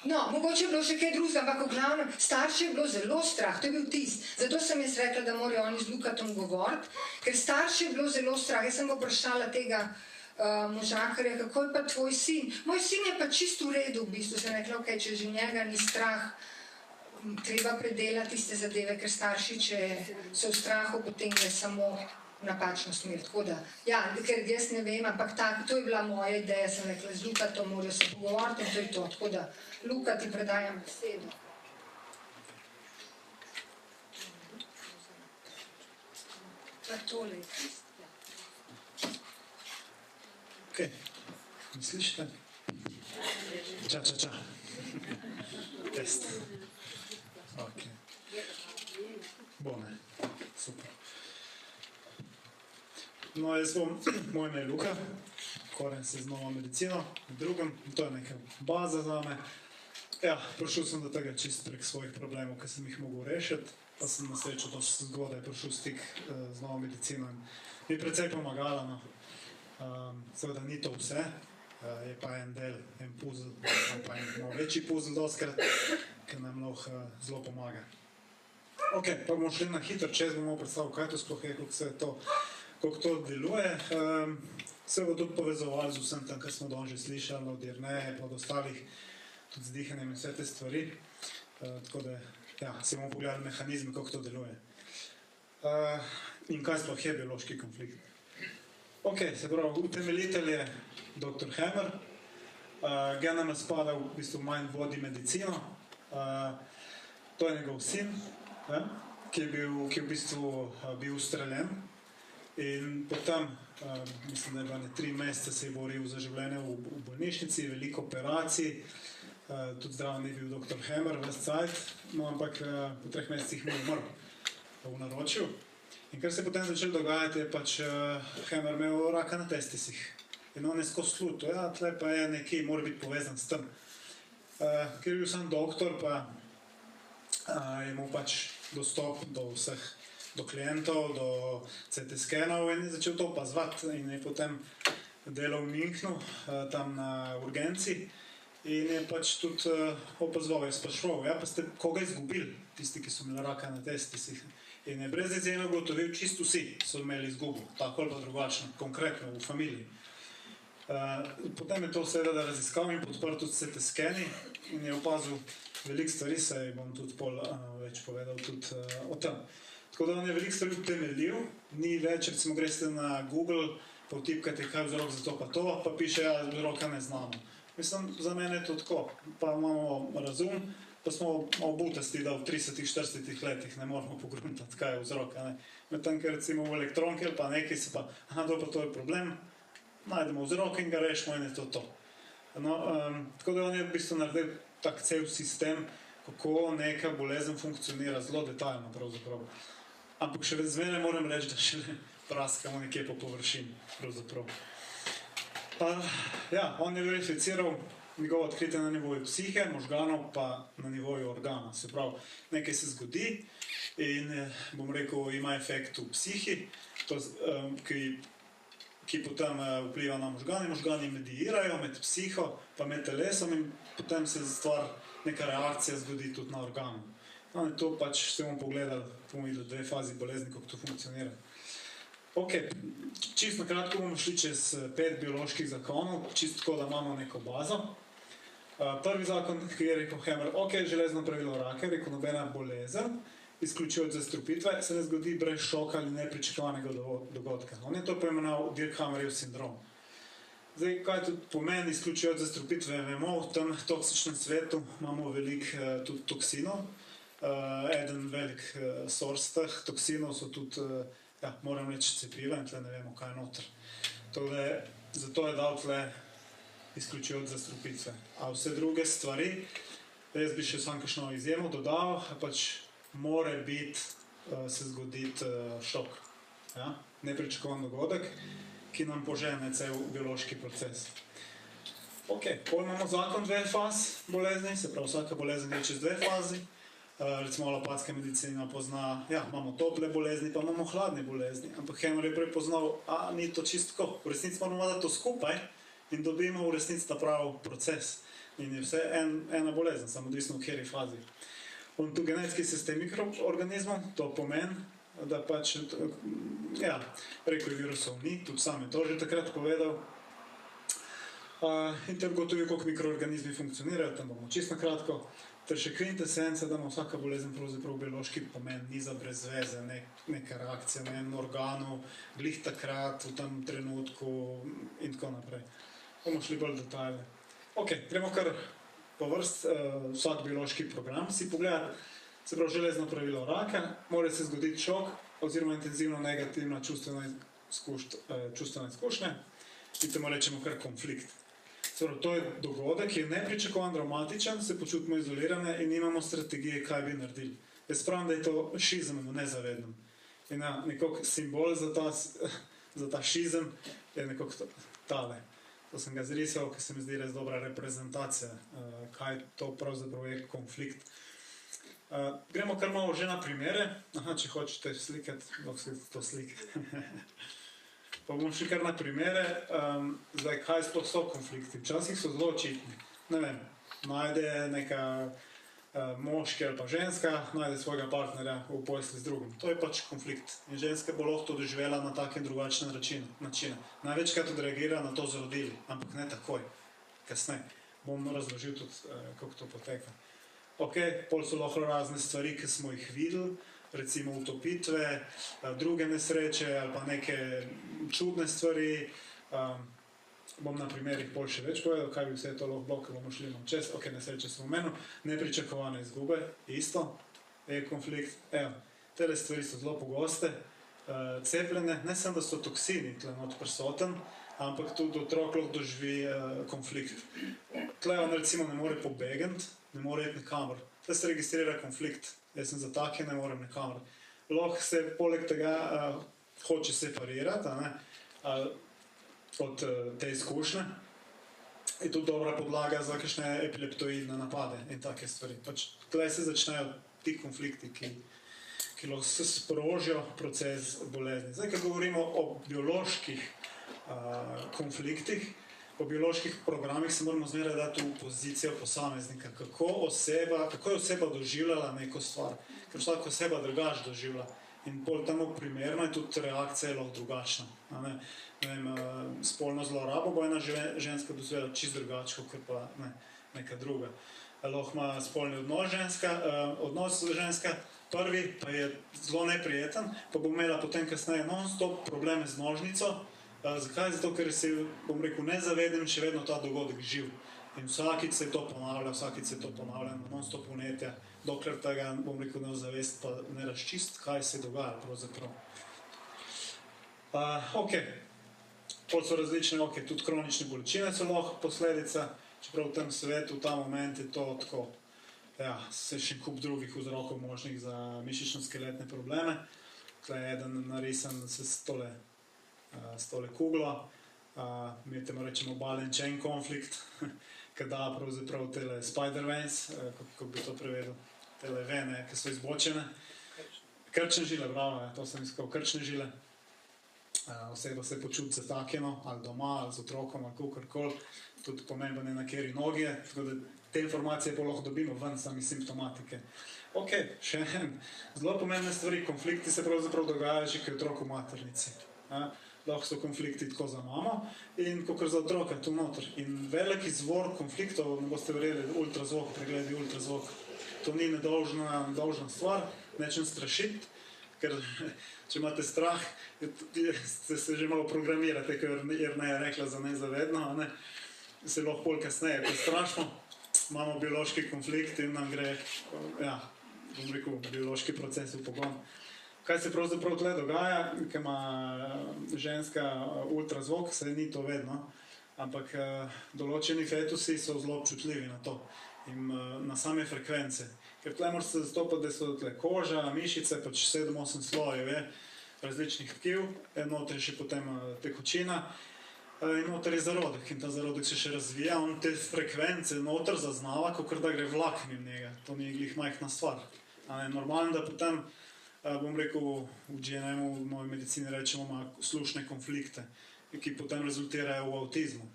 No, mogoče je bilo še kaj drugega, ampak v glavnem, starše je bilo zelo strah, to je bil tist. Zato sem jaz rekla, da morajo oni z Lukatom govoriti, ker starše je bilo zelo strah. Jaz sem vprašala tega možakarja, kako je pa tvoj sin? Moj sin je pa čisto v redu, v bistvu. Sem rekla, ok, če že njega ni strah, treba predelati tiste zadeve, ker starši, če so v strahu, potem je samo napačno smer. Tako da, ja, ker jaz ne vem, ampak to je bila moja ideja, sem rekla, z Lukatom morajo se pogovoriti in to je to. Tako da, Luka, ti predajam besedo. Pa tole. Ok, me slišite? Ča. Test. Ok. Bone, super. No, jaz bom, moje ime je Luka, ukvarjam se z novo medicino, med drugim, in to je neka baza zame. Ja, prišel sem do tega čisto prek svojih problemov, ki sem jih mogel rešiti, pa sem na srečo dosti zgodaj prišel v stik z novo medicino in mi je precej pomagala. No. Seveda ni to vse, je pa en del, en puzzle, pa en malo večji puzzle dostkrat, ki nam lahko zelo pomaga. Ok, pa bomo šli na hitro čez, bomo predstavili, kaj to sploh je, kako to deluje. Se bo tudi povezovali z vsem tem, kar smo danes že slišali, od Jerneje pa od ostalih, tudi z dihanjem in vse te stvari. Tako da, ja, si bomo pogledali mehanizme, kako to deluje. In kaj sploh je biološki konflikt. Ok, se pravi, utemeljitelj je dr. Hammer. Genom spada v bistvu mind body medicino. To je njegov sin, ki je v bistvu bil ustreljen. In potem, mislim, da je bilo 3 mesece se je boril za življenje v bolnišnici, veliko operacij, tudi zdravo ni bil dr. Hammer ves cajt, no ampak po 3 mesecih mu je umrl v naročju. In kar se je potem začelo dogajati, je pač Hammer imel raka na testisih. In on je skozi slutil, ja, tle pa je nekaj, mora biti povezan s tem. Ker je bil sam doktor, pa je imel pač dostop do vseh, do klientov, do CT skenov in je začel to opazovati in je potem delal v Münchnu, tam na urgenci in je pač tudi opazoval, je spraševal, ja, pa ste koga izgubili, tisti, ki so imeli raka na testisih. In je brez izjeme ugotovil, čisto vsi so imeli izgubo, tako ali pa drugačno, konkretno v familiji. Potem je to seveda raziskal in podprl tudi CT skeni in je opazil veliko stvari, saj bom tudi več povedal tudi o tem. Tako da on je veliko stvari utemeljil, ni več, recimo greste na Google, pa vtipkate, kaj je vzrok za to pa to, pa piše, ja, vzroka ne znamo. Mislim, za mene je to tako, pa imamo razum, pa smo obutasti, da v 30-40 letih ne moramo pogruntati, kaj je vzrok. Medtem, ker recimo v elektronki ali pa nekaj se pa, aha, dobro, to je problem, najdemo vzrok in ga rešimo in je to to. No, tako da on je v bistvu naredil tak cel sistem, kako neka bolezen funkcionira zelo detaljno pravzaprav. Ampak še zmeraj moram reči, da še praskamo nekje po površini pravzaprav. Ja, on je verificiral njegovo odkritje na nivoju psihe, možganov pa na nivoju organa. Se pravi, nekaj se zgodi in bom rekel, ima efekt v psihi, ki potem vpliva na možgane. Možgani mediirajo med psiho pa med telesom in potem se stvar, neka reakcija zgodi tudi na organu. No, in to pač se bomo pogledali, bomo videli 2 fazi bolezni, kako to funkcionira. Ok, čisto na kratko bomo šli čez 5 bioloških zakonov, čisto tako, da imamo neko bazo. Prvi zakon, ki je rekel Hammer, ok, železno pravilo raka, rekel nobena bolezen, izključujoč zastrupitve, se ne zgodi brez šoka ali nepričakovanega dogodka. On je to poimenoval Dirkhammerjev sindrom. Zdaj, kaj to pomeni izključujoč zastrupitve, vemo, v tem toksičnem svetu imamo veliko tudi toksinov. Eden velik source teh toksinov so tudi, ja, moram reči cepiva in tle ne vemo, kaj je noter. Zato je dal tle izključujoč zastrupitve. A vse druge stvari, jaz bi še sam kakšno izjemo dodal, pač more biti, se zgoditi šok. Ja? Nepričakovan dogodek, ki nam požene cel biološki proces. Ok, potem imamo zakon 2 faz bolezni, se pravi vsaka bolezen je čez 2 fazi. Recimo alopatska medicina pozna, ja, imamo tople bolezni, pa imamo hladne bolezni. Ampak Hammer je prej poznal, ni to čisto tako. V resnici moramo dati to skupaj in dobimo v resnici ta pravi proces. In je vse ena bolezen, samo odvisno v kateri fazi. Ontogenetski sistem mikroorganizmov, to pomeni, da pač, ja, rekel virusov ni, tudi sam je to že takrat povedal. In te ugotovil, koliko mikroorganizmi funkcionirajo, tam bomo čisto na kratko. Ter še kvintesenca, da ima vsaka bolezen pravzaprav biološki pomen, ni za brez veze, neka reakcija na enem organu, glih takrat, v tem trenutku in tako naprej. Bomo šli bolj detajle. Ok, gremo kar po vrst, vsak biološki program si pogledati. Se pravi, železno pravilo raka, mora se zgoditi šok oziroma intenzivno negativna čustvena izkušnja in temu rečemo kar konflikt. To je dogodek, ki je nepričakovan, dramatičen, se počutimo izolirane in nimamo strategije, kaj bi naredili. Jaz pravim, da je to šizem v nezavednem. In nekako simbol za ta šizem je nekako tale. To sem ga zrisal, ker se mi zdi res dobra reprezentacija, kaj to pravzaprav je konflikt. Gremo kar malo že na primere. Aha, če hočete slikati, lahko si to slike. Pa bom šli kar na primere. Zdaj, kaj sploh so konflikti? Včasih so zelo očitni. Ne vem, najde neka moški ali pa ženska, najde svojega partnerja v posli z drugim. To je pač konflikt. In ženska bo lahko to doživela na take drugačne načine. Največkrat odreagira na to z rodili, ampak ne takoj, kasneje. Bom razložil tudi, kako to poteka. Ok, pol so lahko razne stvari, ki smo jih videli, recimo utopitve, druge nesreče ali pa neke čudne stvari. Bom na primerih pol še več povedal, kaj bi vse to lahko bilo, ker bomo šli nam čez. Ok, nesreče sem omenil, nepričakovane izgube, isto, je konflikt. Evo, tele stvari so zelo pogoste. Cepljenje, ne samo da so toksini tle not prisoten, ampak tudi otrok lahko doživi konflikt. Tle on recimo ne more pobegati, ne more iti nikamor. Tle se registrira konflikt. Jaz sem za take, ne morem nikamor. Lahko se poleg tega hoče separirati, od te izkušnje. Je tudi dobra podlaga za kakšne epileptoidne napade in take stvari. Pač tle se začnejo ti konflikti, ki lahko se sprožijo proces bolezni. Zdaj, ko govorimo o bioloških konfliktih, po bioloških programih se moramo zmeraj dati v pozicijo posameznika, kako je oseba doživljala neko stvar, ker vsaka oseba drugače doživlja. In pol temu primerno je tudi reakcija lahko drugačna. Ne vem, spolno zlorabo bo ena ženska doživela čisto drugače, kot pa neka druga. Lahko ima spolni odnos ženska, prvi pa je zelo neprijeten, pa bo imela potem kasneje non-stop probleme z nožnico. Zakaj? Zato, ker si, bom rekel, nezaveden, še vedno ta dogodek živ. In vsakič se to ponavlja, non-stop vnetja, dokler tega, bom rekel, ne ozavest, pa ne razčist, kaj se dogaja pravzaprav. Ok, pol so različne, ok, tudi kronične bolečine so lahko posledica, čeprav v tem svetu, v ta moment je to tako, ja, se še kup drugih vzrokov možnih za mišično-skeletne probleme. Tle je eden narisan s tole kuglo, mi temu rečemo ball and chain konflikt, ki da pravzaprav tele spider veins, kako bi to prevedel, tele vene, ki so izbočene. Krčne žile, bravo, to sem iskal, krčne žile. Oseba se počuti zataknjeno, ali doma, ali z otrokom, ali kakorkoli, tudi pomembno je na kateri nogi je, tako da te informacije pa lahko dobimo ven sami simptomatike. Ok, še en, zelo pomembne stvari, konflikti se pravzaprav dogajajo že, ko je otrok v maternici. Lahko so konflikti tako za mamo in kakor za otroka tu noter. In velik izvor konfliktov, ne boste verjeli, ultrazvok, pregledi ultrazvok. To ni nedolžna stvar, nečem strašiti, ker če imate strah, ste se že malo programirate, ker Jerneja je rekla za nezavedno, se lahko pol kasneje, ko strašimo, imamo biološki konflikt in nam gre, ja, bom rekel, biološki proces v pogon. Kaj se pravzaprav tle dogaja, ko ima ženska ultrazvok, se ni to vedno, ampak določeni fetusi so zelo občutljivi na to in na same frekvence. Ker tle moraš se zastopati, da so tle koža, mišice, pač 7-8 slojev je različnih tkiv, noter je še potem tekočina in noter je zarodek in ta zarodek se še razvija, on te frekvence noter zaznava, kakor da gre vlak mimo njega, to ni glih majhna stvar. Normalno, da potem bom rekel, v GNM-u, v moji medicini rečemo, ima slušne konflikte, ki potem rezultirajo v avtizmu.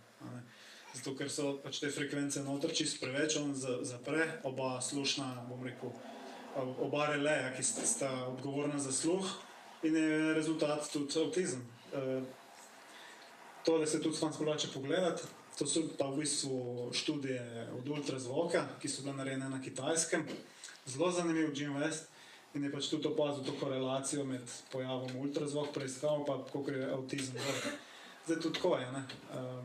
Zato, ker so pač te frekvence noter čisto preveč, on zapre oba slušna, bom rekel, oba releja, ki sta odgovorna za sluh in je rezultat tudi avtizem. Tole se tudi vam splača pogledati, to so pa v bistvu študije od ultrazvoka, ki so bile narejene na Kitajskem. Zelo zanimiv Jim West. In je pač tudi opazil to korelacijo med pojavom ultrazvok preiskav pa koliko je avtizem vrh. Zdaj tudi tako je,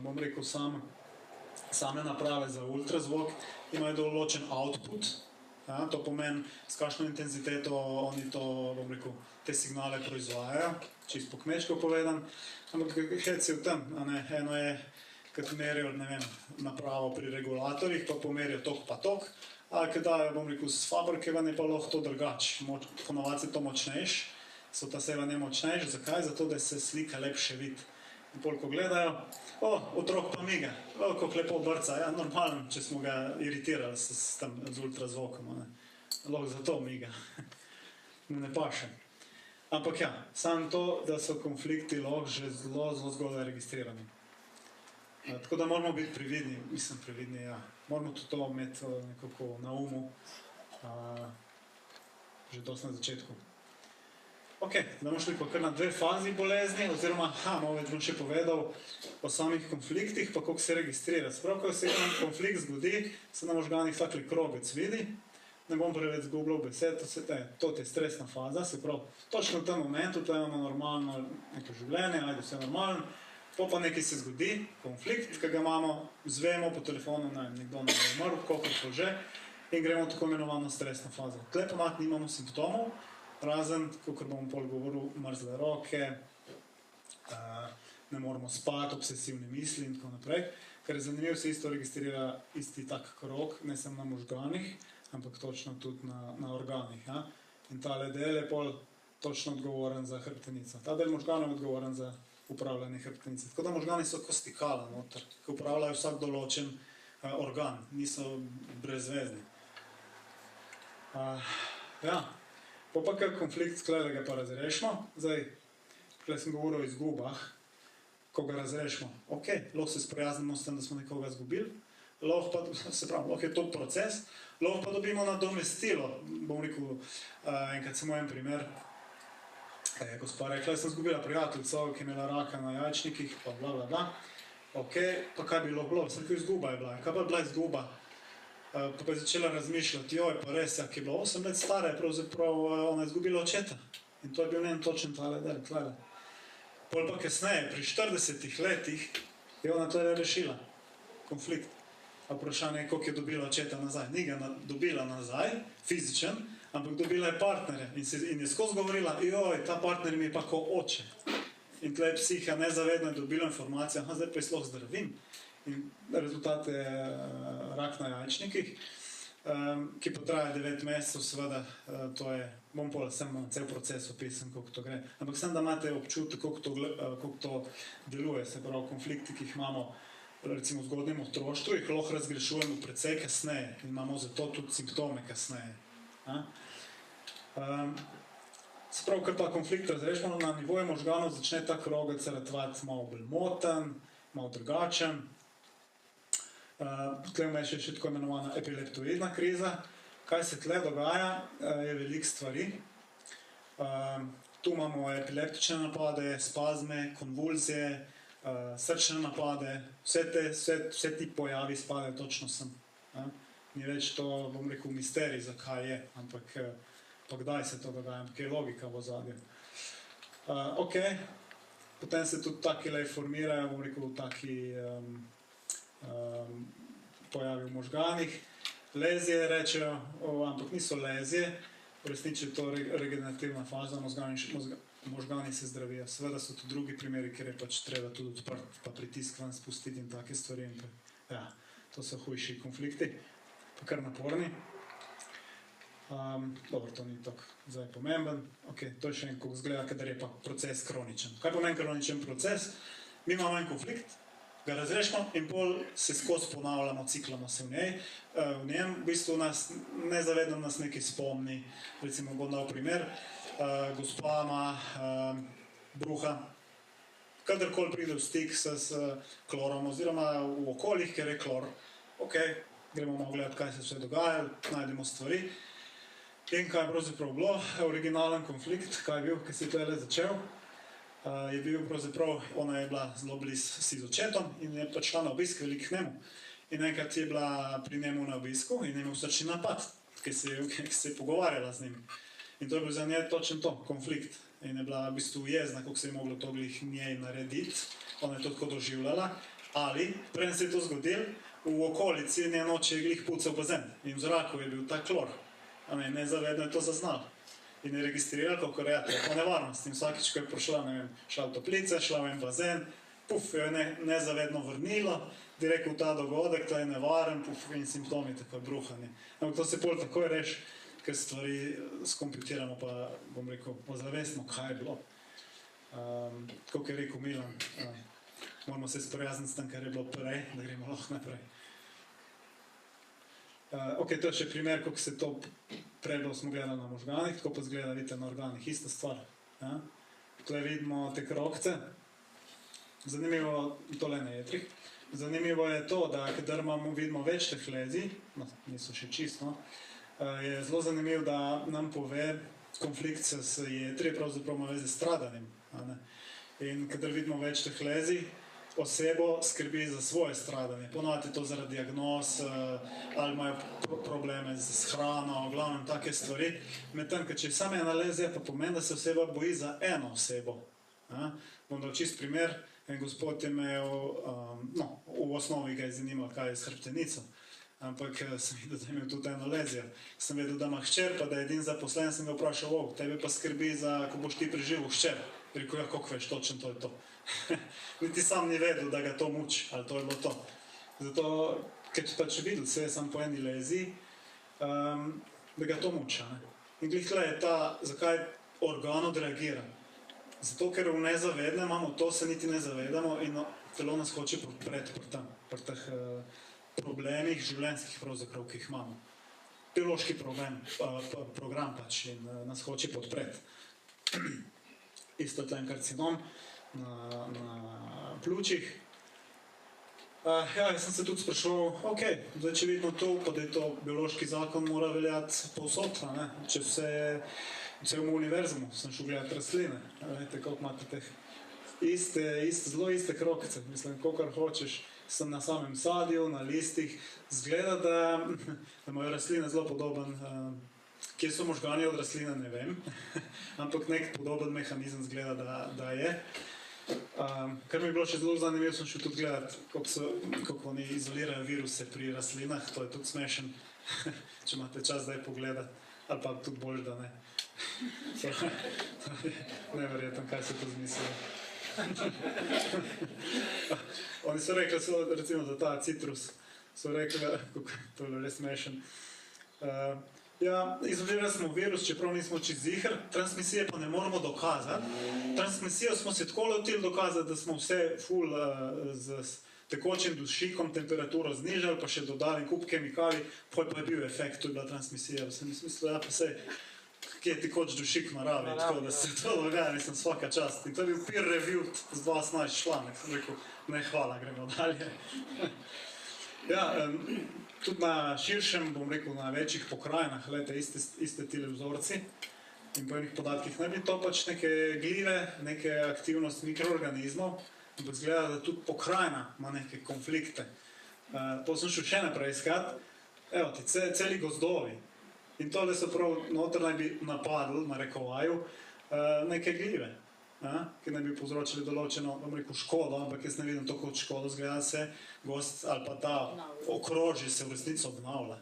bom rekel, same naprave za ultrazvok imajo določen output, to pomeni, s kakšno intenziteto oni to, bom rekel, te signale proizvajajo, čisto po kmečko povedan, ampak hec je v tem, eno je, kad merijo, ne vem, napravo pri regulatorjih, pa pomerijo tok pa tok, ali kad dajo, bom rekel, s fabrike ven je pa lahko to drugače. Ponovadi je to močnejš, so ta sevanje močnejš. Zakaj? Zato, da se slika lepše vidi. In pol, ko gledajo, otrok pa miga, kako lepo brca, ja, normalno, če smo ga iritirali z ultrazvokom, ne. Lahko zato miga, mu ne paše. Ampak ja, samo to, da so konflikti lahko že zelo zgodaj registrirani. Tako da moramo biti previdni, ja. Moramo tudi to imeti nekako na umu, že dosti na začetku. Ok, da bomo šli pa kar na 2 fazi bolezni, oziroma, malo več bom še povedal o samih konfliktih, pa kako se registrira. Sprav, ko se konflikt zgodi, se na možganih takle krogec vidi, ne bom preveč zgubljal besed, to je stresna faza, se pravi, točno v tem momentu, to imamo normalno neko življenje, ajde vse normalno, pa nekaj se zgodi, konflikt, ki ga imamo, zvemo po telefonu, nekdo nam je umrl, koliko že, in gremo v tako imenovano stresno fazo. Tle pa nimamo simptomov, razen, kot bom pol govoril, mrzle roke, ne moramo spati, obsesivne misli in tako naprej, ker je zanimivo, se isto registrira isti tak krog, ne samo na možganih, ampak točno tudi na organih. Ja? In tale del je pol točno odgovoren za hrbtenico. Ta del možganov je odgovoren za upravljanje hrbtenice. Tako da možgani so kot stikala noter, ki upravljajo vsak določen organ, niso brezvezni. Ja, pa kar konflikt sklede ga pa razrešimo. Zdaj, tukaj sem govoril o izgubah, ko ga razrešimo. Ok, lahko se sprijaznimo s tem, da smo nekoga izgubili, lahko je to proces, lahko pa dobimo nadomestilo. Bom rekel, enkrat samo en primer, gospa rekla, sem izgubila prijateljico, ki je imela raka na jajčnikih, pa bla. Ok, pa kaj bi bilo? Vsako izguba je bila. Kaj pa je bila izguba? Pa je začela razmišljati, pa res, ki je bila 8 let stara, je pravzaprav ona izgubila očeta. In to je bil njen točen tale del, tlele. Pol pa kasneje, pri 40 letih, je ona tlele rešila konflikt. Vprašanje je, koliko je dobila očeta nazaj. Ni ga dobila nazaj, fizičen, ampak dobila je partnerja. In je skozi govorila, ta partner mi je pa ko oče. In tle je psiha nezavedno dobila informacijo, zdaj pa je sploh zdravim. In rezultat je rak na jajčnikih, ki pa traja 9 mesecev, seveda, to je, bom pol samo cel proces opisan, kako to gre. Ampak sem, da imate občutek, kako to deluje, se pravi, konflikti, ki jih imamo, recimo v zgodnjem otroštvu, jih lahko razgrešujemo precej kasneje in imamo zato tudi simptome kasneje. Se pravi, ker pa konflikt razrešimo na nivoju možganov, začne ta krogec ratovati malo bolj moten, malo drugačen. Tle vmes je še tako imenovana epileptoidna kriza. Kaj se tle dogaja, je veliko stvari. Tu imamo epileptične napade, spazme, konvulzije, srčne napade, vse ti pojavi spadajo točno sem. Ni več to, bom rekel, misterij, zakaj je, ampak pa kdaj se to dogaja, ampak je logika v ozadju. Ok, potem se tudi takile formirajo, bom rekel, taki pojavi v možganih. Lezije rečejo, ampak niso lezije, v resnici je to regenerativna faza, možgani se zdravijo. Seveda so tudi drugi primeri, kjer je pač treba tudi odprt, pa pritisk ven spustiti in take stvari. Ja, to so hujši konflikti, pa kar naporni. Dobro, to ni tako zdaj pomemben. Ok, to je še en, kako zgleda, kadar je pa proces kroničen. Kaj pomeni kroničen proces? Mi imamo en konflikt, ga razrešimo in pol se skozi ponavljamo, ciklamo se v njem. V bistvu nezavedno nas nekaj spomni. Recimo, bom dal primer, gospa ima bruha, kadarkoli pride v stik s klorom oziroma v okoljih, ker je klor. Ok, gremo malo gledati, kaj se vse dogaja, najdemo stvari. In kaj je pravzaprav bilo, originalen konflikt, kaj je bil, ki se je tukaj začel, je bil pravzaprav, ona je bila zelo blizu si z očetom in je pač šla na obisk velik k njemu. In enkrat je bila pri njemu na obisku in je imel srčni napad, ki se je pogovarjala z njim. In to je bil za nje točno to, konflikt. In je bila v bistvu jezna, kako se je moglo to glih njej narediti. Ona je to tako doživljala. Ali, preden se je to zgodil, v okolici njen oče je glih pucal bazen in v zraku je bil ta klor. Nezavedno je to zaznal. In je registriral, kako je to nevarnost. In vsakič, ko je prišla, šla v toplice, šla v en bazen, jo je nezavedno vrnilo, direktno v ta dogodek, to je nevaren, in simptomi tako bruhani. Ampak to se pol takoj reši, ker stvari skomputiramo, pa bom rekel, ozavestimo, kaj je bilo. Tako je rekel Milan, moramo se sprijazniti s tem, kar je bilo prej, da gremo lahko naprej. Ok, to je še primer, kako se to prej smo gledali na možganih, tako pa zgleda, vidite, na organih, ista stvar. Ja? Tukaj vidimo te krogce. Zanimivo, tole na jetrih. Zanimivo je to, da kadar vidimo več teh lezij, no, niso še čisto, je zelo zanimivo, da nam pove konflikt s jetri, pravzaprav ima veze s stradanjem. In kadar vidimo več teh lezij, osebo skrbi za svoje stradanje. Ponovadi je to zaradi diagnoz, ali imajo probleme z hrano, v glavnem take stvari. Medtem, ker če je samo ena lezija, pa pomeni, da se oseba boji za eno osebo. Bom dal čist primer. En gospod je imel, no, v osnovi ga je zanimalo, kaj je s hrbtenico, ampak sem videl, da je imel tudi eno lezijo. Sem vedel, da ima hčer, pa da je edin zaposlen, sem ga vprašal, tebe pa skrbi za, ko boš ti preživel hčer. Rekel, ja, koliko veš, točno to je to. Niti sam ni vedel, da ga to muči, ali to je bilo to. Zato, ker pač videl se je sam po eni leziji, da ga to muča. In glih tle je ta, zakaj organ odreagira. Zato, ker v nezavednem imamo to, se niti ne zavedamo in telo nas hoče podpreti pri teh problemih življenjskih pravzaprav, ki jih imamo. Biološki program pač in nas hoče podpreti. Isto tlen karcinom na pljučih. Ja, jaz sem se tudi sprašal, ok, zdaj če vidimo to, pa da je to biološki zakon, mora veljati povsod, če vse v celem univerzumu sem šel gledati rastline. Veste, koliko imate teh zelo iste krogce. Mislim, kolikor hočeš, sem na samem sadju, na listih. Zgleda, da imajo rastline zelo podoben, kje so možgani od rastline, ne vem, ampak nek podoben mehanizem zgleda, da je. Kar mi je bilo še zelo zanimivo, sem šel tudi gledati, kako oni izolirajo viruse pri rastlinah, to je tudi smešen, če imate čas zdaj pogledati, ali pa tudi bolj, da ne. Neverjetno, kaj se to zmislilo. Oni so rekli, recimo za ta citrus, so rekli, to je res smešen. Ja, izolirali smo virus, čeprav nismo čist ziher, transmisije pa ne moramo dokazati. Transmisijo smo se tako lotili dokazati, da smo vse ful z tekočim dušikom temperaturo znižali, pa še dodali kup kemikalij, pa je bil efekt, to je bila transmisija. Sem mislil, ja pa sej, kje je tekoč dušik v naravi, tako da se to dogaja, mislim, svaka čast. In to je bil peer review z 2018 članek. Sem rekel, ne hvala, gremo dalje. Ja, tudi na širšem, bom rekel, na večjih pokrajinah, gledajte, iste tile vzorci in po enih podatkih ne bi to pač neke glive, neke aktivnosti mikroorganizmov, ampak zgleda, da tudi pokrajina ima neke konflikte. To sem šel še naprej iskat, evo ti, celi gozdovi. In tole so prav noter naj bi napadli, na rekovaju, neke glive, ki naj bi povzročili določeno, bom rekel, škodo, ampak jaz ne vidim to kot škodo, zgleda se gost ali pa ta okrožje se v resnici obnavlja.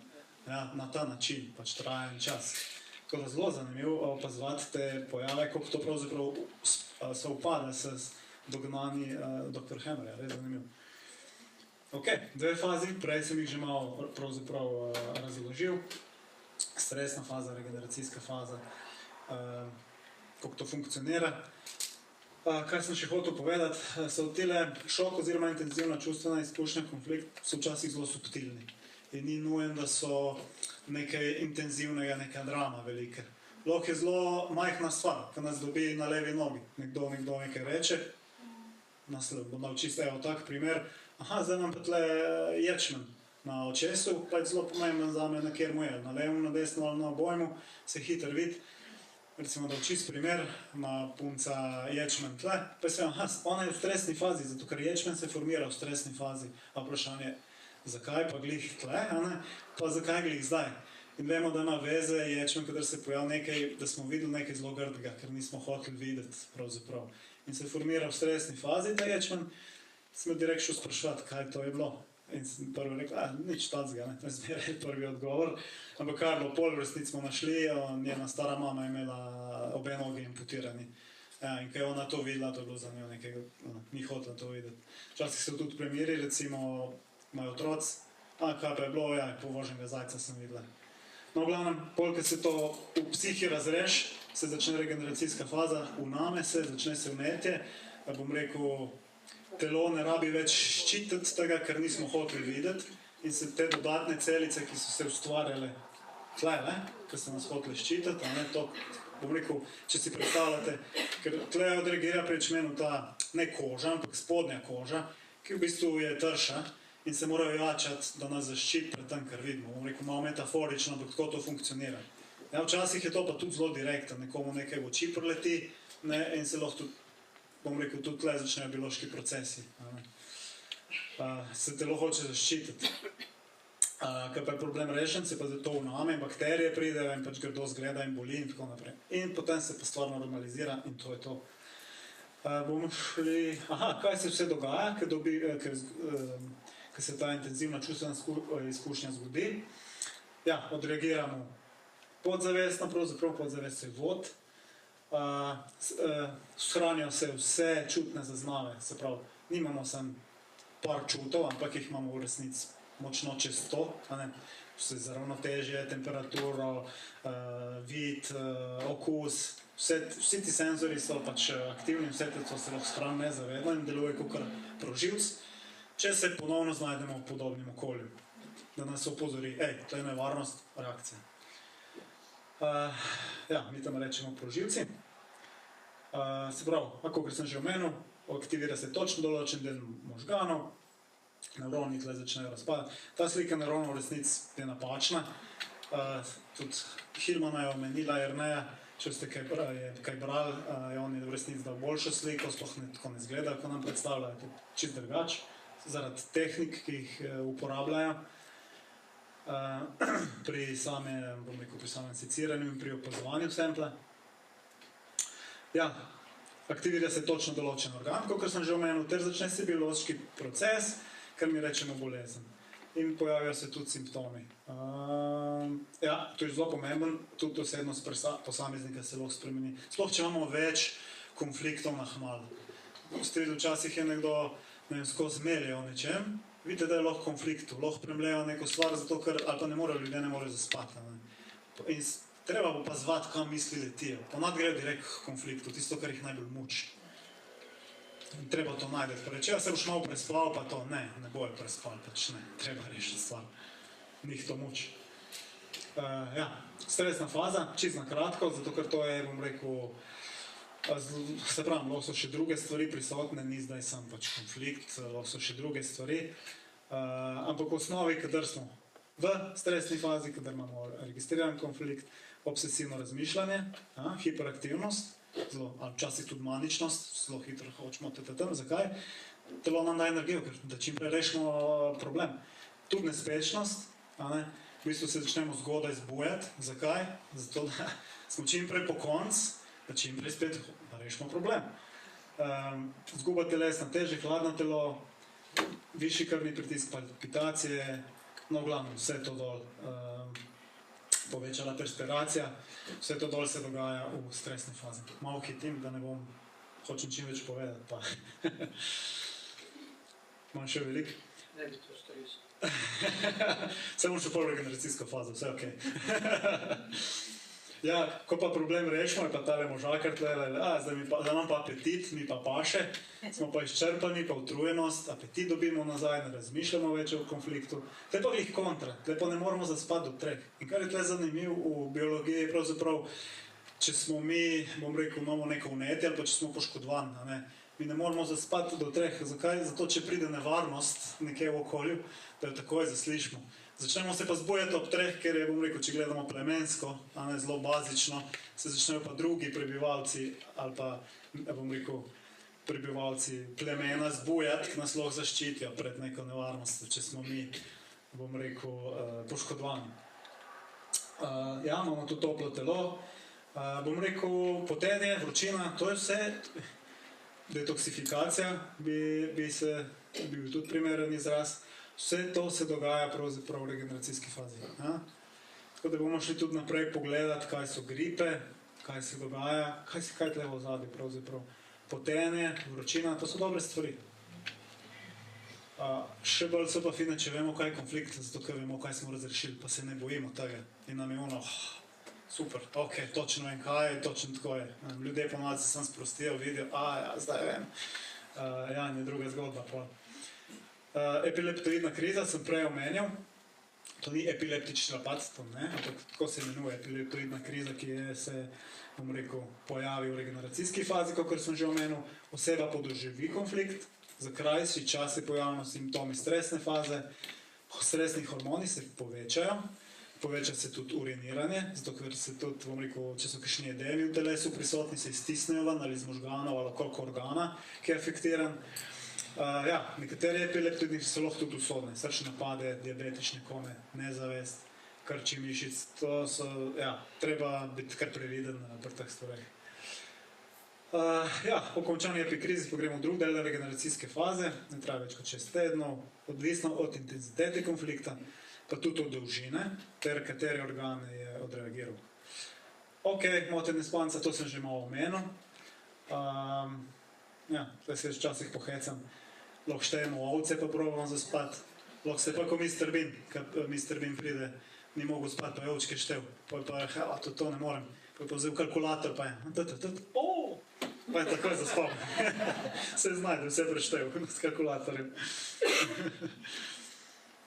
Na ta način, pač traja en čas. Tako da zelo zanimivo opazovati te pojave, kako to pravzaprav se upada s dognani dr. Hammerja, res zanimivo. Ok, dve fazi, prej sem jih že malo pravzaprav razložil. Stresna faza, regeneracijska faza, kako to funkcionira. Kaj sem še hotel povedati, so tile šok oziroma intenzivna čustvena izkušnja, konflikt so včasih zelo subtilni. In ni nujen, da so nekaj intenzivnega, neka drama velike. Lahko je zelo majhna stvar, ki nas dobi na levi nogi. Nekdo nekaj reče, bom dal čisto evo tak primer, zdaj imam pa tle ječmen na očesu, pa je zelo pomemben za me, na kjer mu je, na levom, na desno ali na obojmu, se hiter vidi. Recimo, da čist primer, ima punca ječmen tle, pa se ona je v stresni fazi, zato ker ječmen se formira v stresni fazi. A vprašanje, zakaj pa glih tle, pa zakaj glih zdaj? In vemo, da ima veze ječmen, kadar se pojavi nekaj, da smo videli nekaj zelo grdega, ker nismo hoteli videti pravzaprav. In se formira v stresni fazi, da ječmen, sem direkt šel spraševati, kaj to je bilo. In sem prvo rekel, nič tacga, to je zmeraj prvi odgovor. Ampak kar bilo pol v resnici smo našli, njena stara mama je imela obe nogi amputirani. In kaj je ona to videla, to je bilo za njo nekaj, ni hotela to videti. Včasih so tudi primeri, recimo, imajo otroci, kaj pa je bilo, povoženega zajca sem videla. No, v glavnem, polk se to v psihi razreš, se začne regeneracijska faza, vname se, začne se vnetje, bom rekel, telo ne rabi več ščititi tega, ker nismo hoteli videti in se te dodatne celice, ki so se ustvarjale tle, ki so nas hoteli ščititi, a ne, to, bom rekel, če si predstavljate, ker tle odreagira prečmenu ta ne koža, ampak spodnja koža, ki v bistvu je trša in se morajo jačati, da nas zaščiti pred tem, kar vidimo. Bom rekel, malo metaforično, ampak tako to funkcionira. Ja, včasih je to pa tudi zelo direktno, nekomu nekaj v oči preleti, ne, in se lahko tudi, bom rekel, tudi tle začnejo biološki procesi. Se telo hoče zaščititi. Ker pa je problem rešen, se pa to vname, bakterije pridejo in pač grdo zgleda in boli in tako naprej. In potem se pa stvar normalizira in to je to. Bomo šli, kaj se vse dogaja, ker se ta intenzivna čustvena izkušnja zgodi. Ja, odreagiramo podzavestno, pravzaprav podzavest je vod. Shranijo se vse čutne zaznave, se pravi, nimamo samo par čutov, ampak jih imamo v resnici močno čez 100, vse za ravnotežje, temperaturo, vid, okus, vsi ti senzori so pač aktivni, vse te so se lahko shranili nezavedno in delujejo kot proživc, če se ponovno znajdemo v podobnem okolju, da nas opozori, to je nevarnost, reakcija. Ja, mi tam rečemo proživci. Se pravi, kakor sem že omenil, aktivira se točno določen del možganov, nevroni tle začnejo razpadati. Ta slika nevronov v resnici je napačna. Tudi Hillmana je omenila Jerneja, če ste kaj brali, je on v resnici dal boljšo sliko, sploh tako ne izgleda, ko nam predstavljajo, to čist drugače, zaradi tehnik, ki jih uporabljajo pri samem seciranju in pri opazovanju sampla. Ja, aktivira se točno določen organ, kot sem že omenil, ter začne se biološki proces, kar mi rečemo bolezen. In pojavijo se tudi simptomi. Ja, to je zelo pomemben, tudi osebnost posameznika se lahko spremeni. Sploh, če imamo več konfliktov na hmalu. Ste videli, včasih je nekdo, ne vem, skozi melje o nečem, vidite, da je lahko konfliktu, lahko premlejo neko stvar, zato ker, ali pa ne morejo ljudje, ne morejo zaspati. In treba bo pa zvati, kam misli letijo. Ponad grejo direkt k konfliktu, tisto, kar jih najbolj muči. In treba to najdeti. Pa reče, se boš malo prespal, pa to ne bojo prespal, pač ne, treba rešiti stvar. Njih to muči. Ja, stresna faza, čisto na kratko, zato ker to je, bom rekel, se pravim, lahko so še druge stvari prisotne, ni zdaj sam pač konflikt, lahko so še druge stvari, ampak v osnovi, kadar smo v stresni fazi, kadar imamo registriran konflikt, obsesivno razmišljanje, hiperaktivnost, ali včasih tudi maničnost, zelo hitro hočemo tam. Zakaj? Telo nam da energijo, da čim prej rešimo problem. Tudi nespečnost, v bistvu se začnemo zgodaj zbujati. Zakaj? Zato, da smo čim prej po koncu, da čim prej spet rešimo problem. Zguba telesna teže, hladno telo, višji krvni pritisk, palpitacije, no v glavnem vse to dol. Povečala perspiracija, vse to dol se dogaja v stresni fazi. Malo hitim, da ne bom, hočem čim več povedati, pa imam še veliko. Ne bi to stresno. Samo še pol regeneracijsko fazo, vse okej. Ja, ko pa problem rešimo, je pa tale možakar tlele, zdaj imam pa apetit, mi pa paše, smo pa izčrpani, pa utrujenost, apetit dobimo nazaj, ne razmišljamo več o konfliktu. Tle pa glih kontra, tle pa ne moramo zaspati do 3. In kar je tle zanimiv v biologiji, pravzaprav, če smo mi, bom rekel, imamo neko vnetje ali pa če smo poškodovani, mi ne moramo zaspati do 3. Zakaj? Zato, če pride nevarnost nekje v okolju, da jo takoj zaslišimo. Začnemo se pa zbujati ob 3, ker je, bom rekel, če gledamo plemensko, zelo bazično, se začnejo pa drugi prebivalci ali pa, bom rekel, prebivalci plemena zbujati, ki nas lahko zaščitijo pred neko nevarnostjo, če smo mi, bom rekel, poškodovani. Ja, imamo tudi toplo telo, bom rekel, potenje, vročina, to je vse, detoksifikacija bi bil tudi primeren izraz. Vse to se dogaja pravzaprav v regeneracijski fazi. Tako da bomo šli tudi naprej pogledati, kaj so gripe, kaj se dogaja, kaj tle v ozadju pravzaprav. Potenje, vročina, to so dobre stvari. Še bolj so pa fine, če vemo, kaj je konflikt, zato ker vemo, kaj smo razrešili, pa se ne bojimo tega. In nam je ono, super, ok, točno vem kaj, točno tako je. Ljudje ponovadi se sam sprostijo, vidijo, ja, zdaj vem. Ja, ni druga zgodba. Epileptoidna kriza sem prej omenjal. To ni epileptični napad, ampak tako se imenuje epileptoidna kriza, ki se, bom rekel, pojavi v regeneracijski fazi, kot sem že omenil. Oseba podoživi konflikt, za krajši čas se pojavljajo simptomi stresne faze, stresni hormoni se povečajo, poveča se tudi uriniranje, zato ker se tudi, bom rekel, če so kakšni edemi v telesu prisotni, se iztisnejo ven ali iz možganov ali koliko organa, ki je afektiran. Ja, nekateri epileptoidi so lahko tudi usodne, srčne napade, diabetične kome, nezavest, krči mišic, to so, ja, treba biti kar previden pri teh stvareh. Ja, po končani epikrizi pa gremo v drug del regeneracijske faze, ne traja več kot 6 tednov, odvisno od intenzitete konflikta, pa tudi od dolžine, ter katere organe je odreagiral. Ok, motnje spanca, to sem že malo omenil. Ja, zdaj se včasih pohecam. Lahko štejemo ovce, pa probamo zaspati. Lahko se pa, ko Mr. Bean pride, ni mogel spati, pa je ovčke štev. Pa to ne morem. Pa je pa vzel kalkulator, pa je pa je takoj zaspal. Se znajde, vse preštev s kalkulatorjem.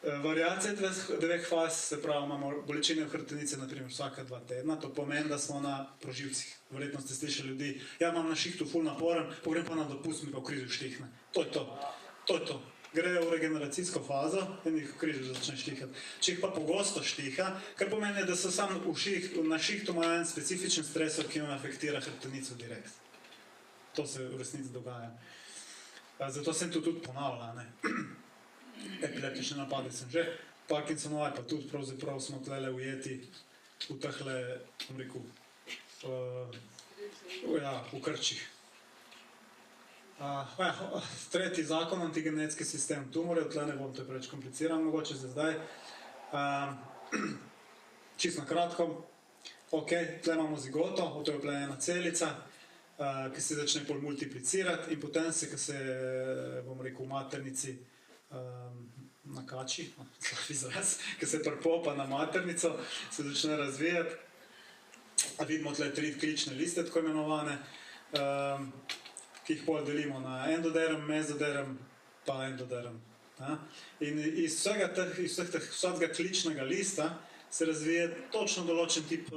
Variacije dveh faz, se pravi, imamo bolečine v hrbtenici, naprimer vsaka 2 tedna, to pomeni, da smo na proživcih. Verjetno ste slišali ljudi, ja, imam na šihtu ful naporen, pogrem pa na dopust, mi pa v križu štihne. To je to. To je to. Grejo v regeneracijsko fazo in jih v križu začne štihati. Če jih pa pogosto štiha, kar pomeni, da so samo na šihtu imajo en specifičen stresor, ki jim afektira hrbtenico direkt. To se v resnici dogaja. Zato sem to tudi ponavljal, ne. Epileptične napade sem že, Parkinsonove pa tudi pravzaprav smo tlele ujeti v tehle, bom rekel, v krčih. Tretji zakon, antigenetski sistem tumorjev, tle ne bom to preveč kompliciran, mogoče za zdaj. Čisto na kratko, ok, tle imamo zigoto, to je ena celica, ki se začne pol multiplicirati in potem se, ki se, bom rekel, v maternici nakači, slab izraz, ki se pripopa na maternico, se začne razvijati. Vidimo tle 3 klične liste, tako imenovane, ki jih pol delimo na endoderm, mezoderm pa endoderm. In iz vsega kličnega lista se razvije točno določen tip,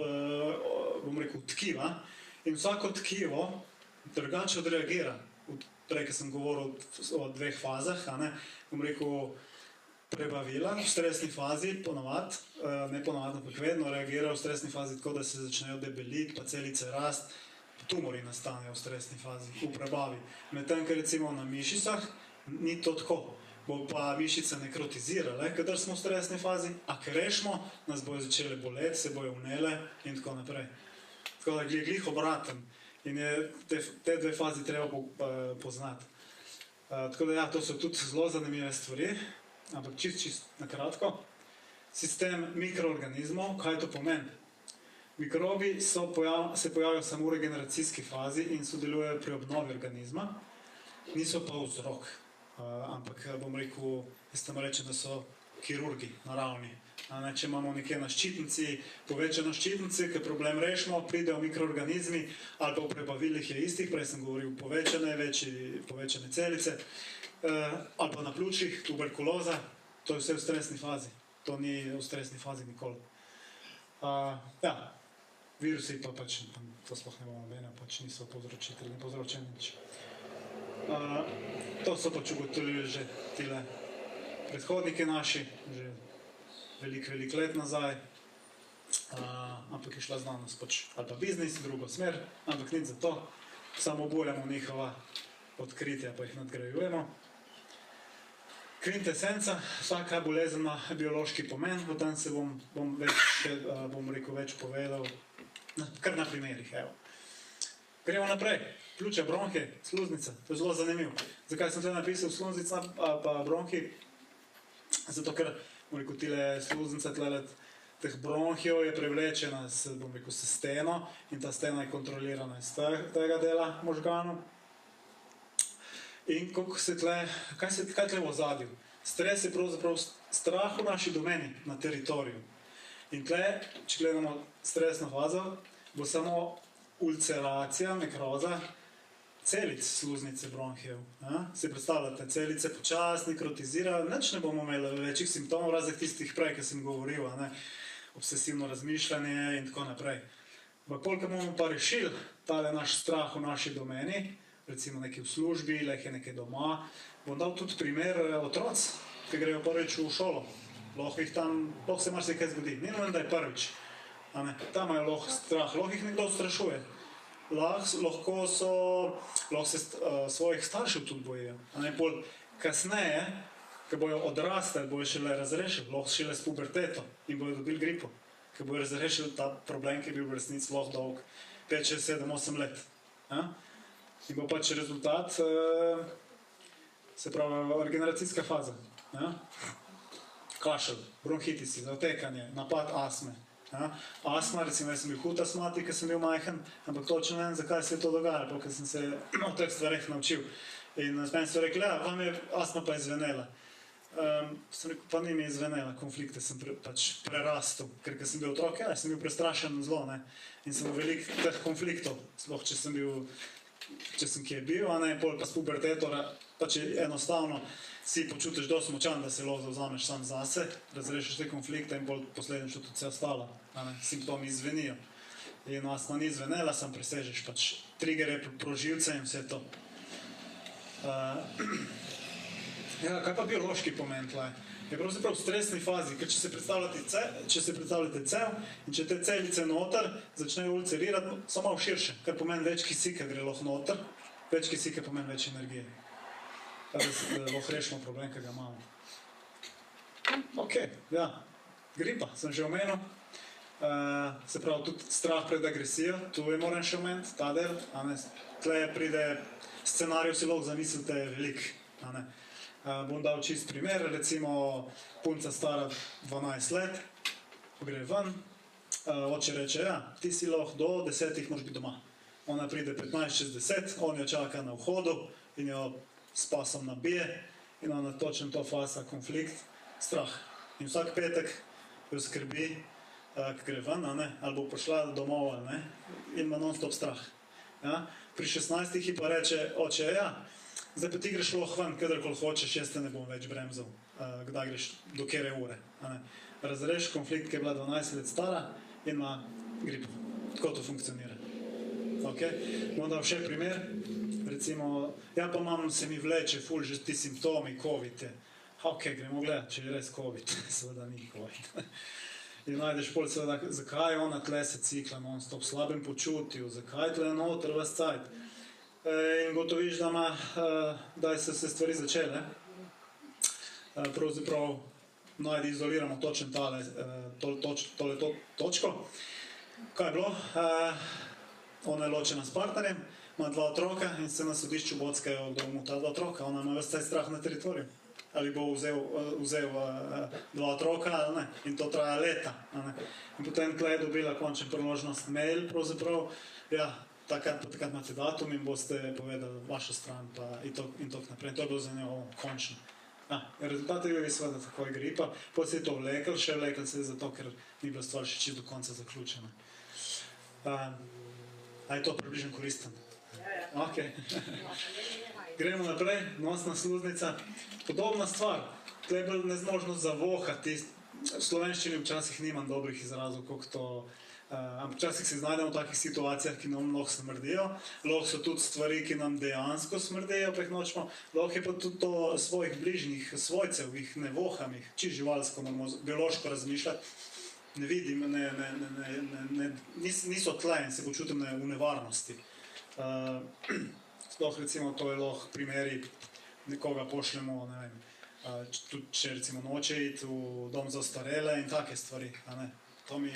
bom rekel, tkiva in vsako tkivo drugače odreagira. Prej, ko sem govoril o 2 fazah, bom rekel, prebavila v stresni fazi ponovadi, ne ponovadi, ampak vedno reagira v stresni fazi tako, da se začnejo debeliti, pa celice rast, tumori nastanejo v stresni fazi, v prebavi. Medtem, ker recimo na mišicah ni to tako. Bo pa mišice nekrotizirale, kadar smo v stresni fazi, a ker rešimo, nas bojo začele boleti, se bojo vnele in tako naprej. Tako da je glih obraten. In je te 2 fazi treba poznati. Tako da ja, to so tudi zelo zanimive stvari, ampak čist na kratko. Sistem mikroorganizmov, kaj to pomeni? Mikrobi se pojavijo samo v regeneracijski fazi in sodelujejo pri obnovi organizma, niso pa vzrok. Ampak bom rekel, jaz tam rečem, da so kirurgi naravni. Če imamo nekje na ščitnici, povečano ščitnici, ker problem rešimo, pridejo mikroorganizmi, ali pa v prebavilih je istih, prej sem govoril povečane celice, ali pa na pljučih, tuberkuloza, to je vse v stresni fazi. To ni v stresni fazi nikoli. Ja, virusi pa pač, to sploh ne bomo omenjali, pač niso povzročitelji, ne povzročeni nič. To so pač ugotovili že tile predhodniki naši, že veliko let nazaj, ampak je šla znanost pač, ali pa biznis, drugo smer, ampak nič za to, samo oboljamo njihova odkritja, pa jih nadgrajujemo. Kvintesenca, vsaka bolezen ima biološki pomen, potem se bom rekel več povedal, kar na primerih, evo. Gremo naprej, pljuča, bronhi, sluznica, to je zelo zanimivo. Zakaj sem tukaj napisal sluznica pa bronhi? Zato, ker tile sluznica teh bronhijev je prevlečena s steno in ta stena je kontrolirana iz tega dela možganov. In kaj tle v ozadju? Stres je pravzaprav strah v naši domeni, na teritoriju. In tle, če gledamo stresno fazo, bo samo ulceracija, nekroza celic sluznice bronhijev. Si predstavljate, celice počasno nekrotizirajo, nič ne bomo imeli večjih simptomov, raznih tistih prej, ki sem govoril, obsesivno razmišljanje in tako naprej. Koliko bomo pa rešili tale naš strah v naši domeni, recimo nekaj v službi, nekaj doma, bom dal tudi primer otroc, ki grejo prvič v šolo. Lahko se marsikaj zgodi, ni nujno, da je prvič. Tam imajo lahko strah, lahko jih nekdo ustrašuje. Lahko se svojih staršev tudi bojijo. Kasneje, ko bojo odrastali, bojo šele razrešili, lahko šele s puberteto in bojo dobili gripo, ko bojo razrešili ta problem, ki je bil v resnici lahko dolg 5, 6, 7, 8 let. In bo pač rezultat, se pravi, regeneracijska faza. Kašelj, bronhitisi, zatekanje, napad astme. Astma, recimo, jaz sem bil hud astmatik, ker sem bil majhen, ampak točno ne vem, zakaj se je to dogajalo, ker sem se o teh stvareh naučil. In meni so rekli, vam je astma pa izvenela. Sem rekel, pa ni mi izvenela, konflikte sem pač prerastel, ker sem bil otrok, sem bil prestrašen zelo, in sem v veliko teh konfliktov, sploh če sem kje bil, pol pa s puberteto, pač enostavno si počutiš dosti močan, da se lahko zavzameš sam zase, razrešiš te konflikte in posledično tudi vse ostalo. Simptomi izvenijo. In astma ni izvenela, sam presežeš pač trigere, proživce in vse to. Kaj pa biološki pomen tle? Je pravzaprav v stresni fazi, ker če se predstavljate cev in če te celice noter začnejo ulcerirati, so malo širše, kar pomeni več kisika gre lahko noter, več kisika pomeni več energije. Da lahko rešimo problem, ki ga imamo. Ok, gripa sem že omenil. Se pravi, tudi strah pred agresijo, tu je moram še omeniti, ta del. Tle pride scenarij, si lahko zamislite velik. Bom dal čist primer, recimo punca stara 12 let, gre ven, oče reče, ti si lahko do 10 moraš biti doma. Ona pride 15 čez 10, on jo čaka na vhodu in jo s pasom nabije in ona točno to fasa, konflikt, strah. In vsak petek jo skrbi, ki gre ven, ali bo prišla domov, in ima non-stop strah. Pri 16 ji pa reče, oče, zdaj pa ti greš lahko ven, kadarkoli hočeš, jaz te ne bom več bremzal, kdaj greš, do kere ure. Razreš konflikt, ki je bila 12 let stara in ima gripo. Tako to funkcionira. Bom dal še primer. Recimo, pa se mi vleče ful že ti simptomi, COVID je. Gremo gledati, če je res COVID. Seveda ni COVID. In najdeš pol seveda, zakaj ona tle se cikla non-stop, slabem počutju, zakaj tle noter ves cajt. In gotoviš, da so se stvari začele. Pravzaprav najdi izoliramo točno tole točko. Kaj je bilo? Ona je ločena s partnerjem, ima 2 otroka in se na sodišču bockajo, kdo mu ta 2 otroka. Ona ima ves taj strah na teritoriju. Ali bo vzel 2 otroka ali ne. In to traja leta. In potem tle je dobila končno priložnost mail, pravzaprav. Takrat imate datum in boste povedali vašo stran in tako naprej. In to je bilo za njo končno. Rezultat je bil seveda takoj gripa. Potem se je to vlekel, še vlekel se je zato, ker ni bila stvar še čisto do konca zaključena. A je to približno koristen? Ok. Gremo naprej, nosna sluznica. Podobna stvar. Tle je bila nezmožnost zavohati. V slovenščini včasih nimam dobrih izrazov, koliko to... Ampak včasih se znajdemo v takih situacijah, ki nam lahko smrdijo. Lahko so tudi stvari, ki nam dejansko smrdijo, pa jih nočemo. Lahko je pa tudi to svojih bližnjih svojcev, jih ne voham, jih čisto živalsko, moramo biološko razmišljati. Ne vidim, niso tle in se počutim v nevarnosti. Sploh recimo to je lahko primeri, nekoga pošljemo, ne vem, tudi če recimo noče iti v dom za ostarele in take stvari. To mi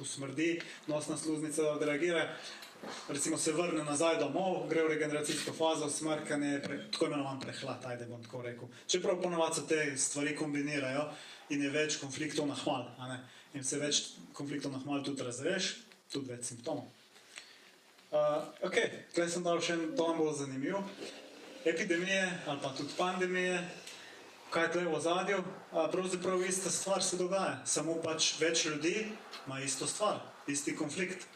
smrdi, nosna sluznica odreagira, recimo se vrne nazaj domov, gre v regeneracijsko fazo, smrkanje, tako imenovan prehlad, ajde bom tako rekel. Čeprav ponovadi se te stvari kombinirajo in je več konfliktov na hmal, in se več konfliktov na hmal tudi razreš, tudi več simptomov. Ok, tukaj sem dal še en ton bolj zanimiv. Epidemije ali pa tudi pandemije. kaj je tle v ozadju? Pravzaprav ista stvar se dogaja, samo pač več ljudi ima isto stvar, isti konflikt.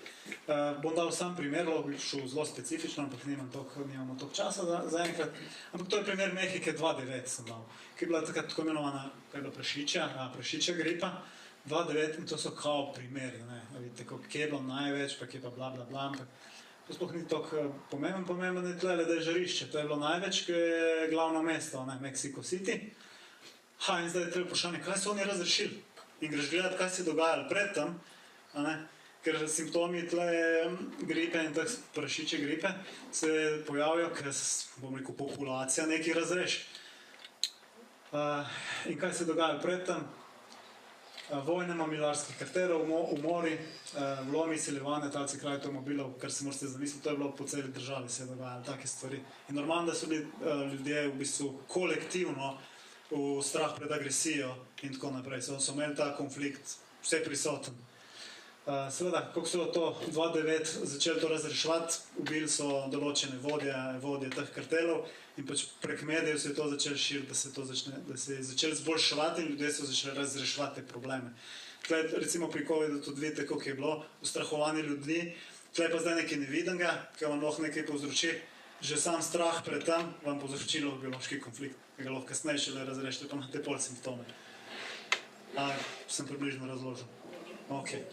Bom dal sam primer, lahko bi šel zelo specifično, ampak nimamo toliko časa zaenkrat. Ampak to je primer Mehike 2009 sem dal, ki je bila takrat tako imenovana prašičja gripa. 2009 in to so kao primeri, ne. Vidite, kje je bilo največ, pa kje pa bla bla bla, ampak to sploh ni toliko pomemben je tlele, da je žarišče. To je bilo največ, ki je glavno mesto, ne, Mexico City. In zdaj je treba vprašanje, kaj so oni razrešili? In greš gledati, kaj se je dogajalo pred tem, ker simptomi tle gripe in tak prašičje gripe se pojavijo, ker, bom rekel, populacija nekaj razreši. In kaj se je dogajalo pred tem? Vojne mamilarskih karterov, umori, vlomi, izsiljevanje, talci kraj avtomobilov, kar se morate zamisliti, to je bilo po celi državi se je dogajalo, take stvari. In normalno, da so bili ljudje v bistvu kolektivno v strah pred agresijo in tako naprej. So imeli ta konflikt vse prisoten. Seveda, kako so to 2009 začeli to razreševati, ubili so določene vodje teh kartelov in pač prek medijev se je to začelo širiti, da se je začelo zboljševati in ljudje so začeli razreševati te probleme. Tle, recimo pri COVID-u tudi vidite, koliko je bilo ustrahovanje ljudi, tle pa zdaj nekaj nevidenega, ki vam lahko nekaj povzroči. Že sam strah pred tem vam povzroči biološki konflikt, ki ga lahko kasneje šele razrešite, pa imate pol simptome. Sem približno razložil. Okay.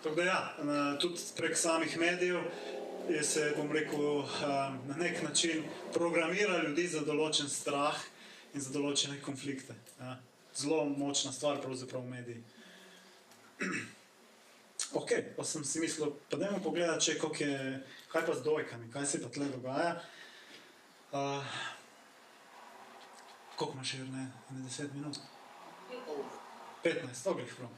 Tako da ja, tudi prek samih medijev se, bom rekel, na nek način programira ljudi za določen strah in za določene konflikte. Zelo močna stvar pravzaprav v mediji. Ok, pa sem si mislil, pa dajmo pogledati, kaj pa z dojkami, kaj se pa tle dogaja. Koliko ima še, ne 10 minut? 15, ogrih prav.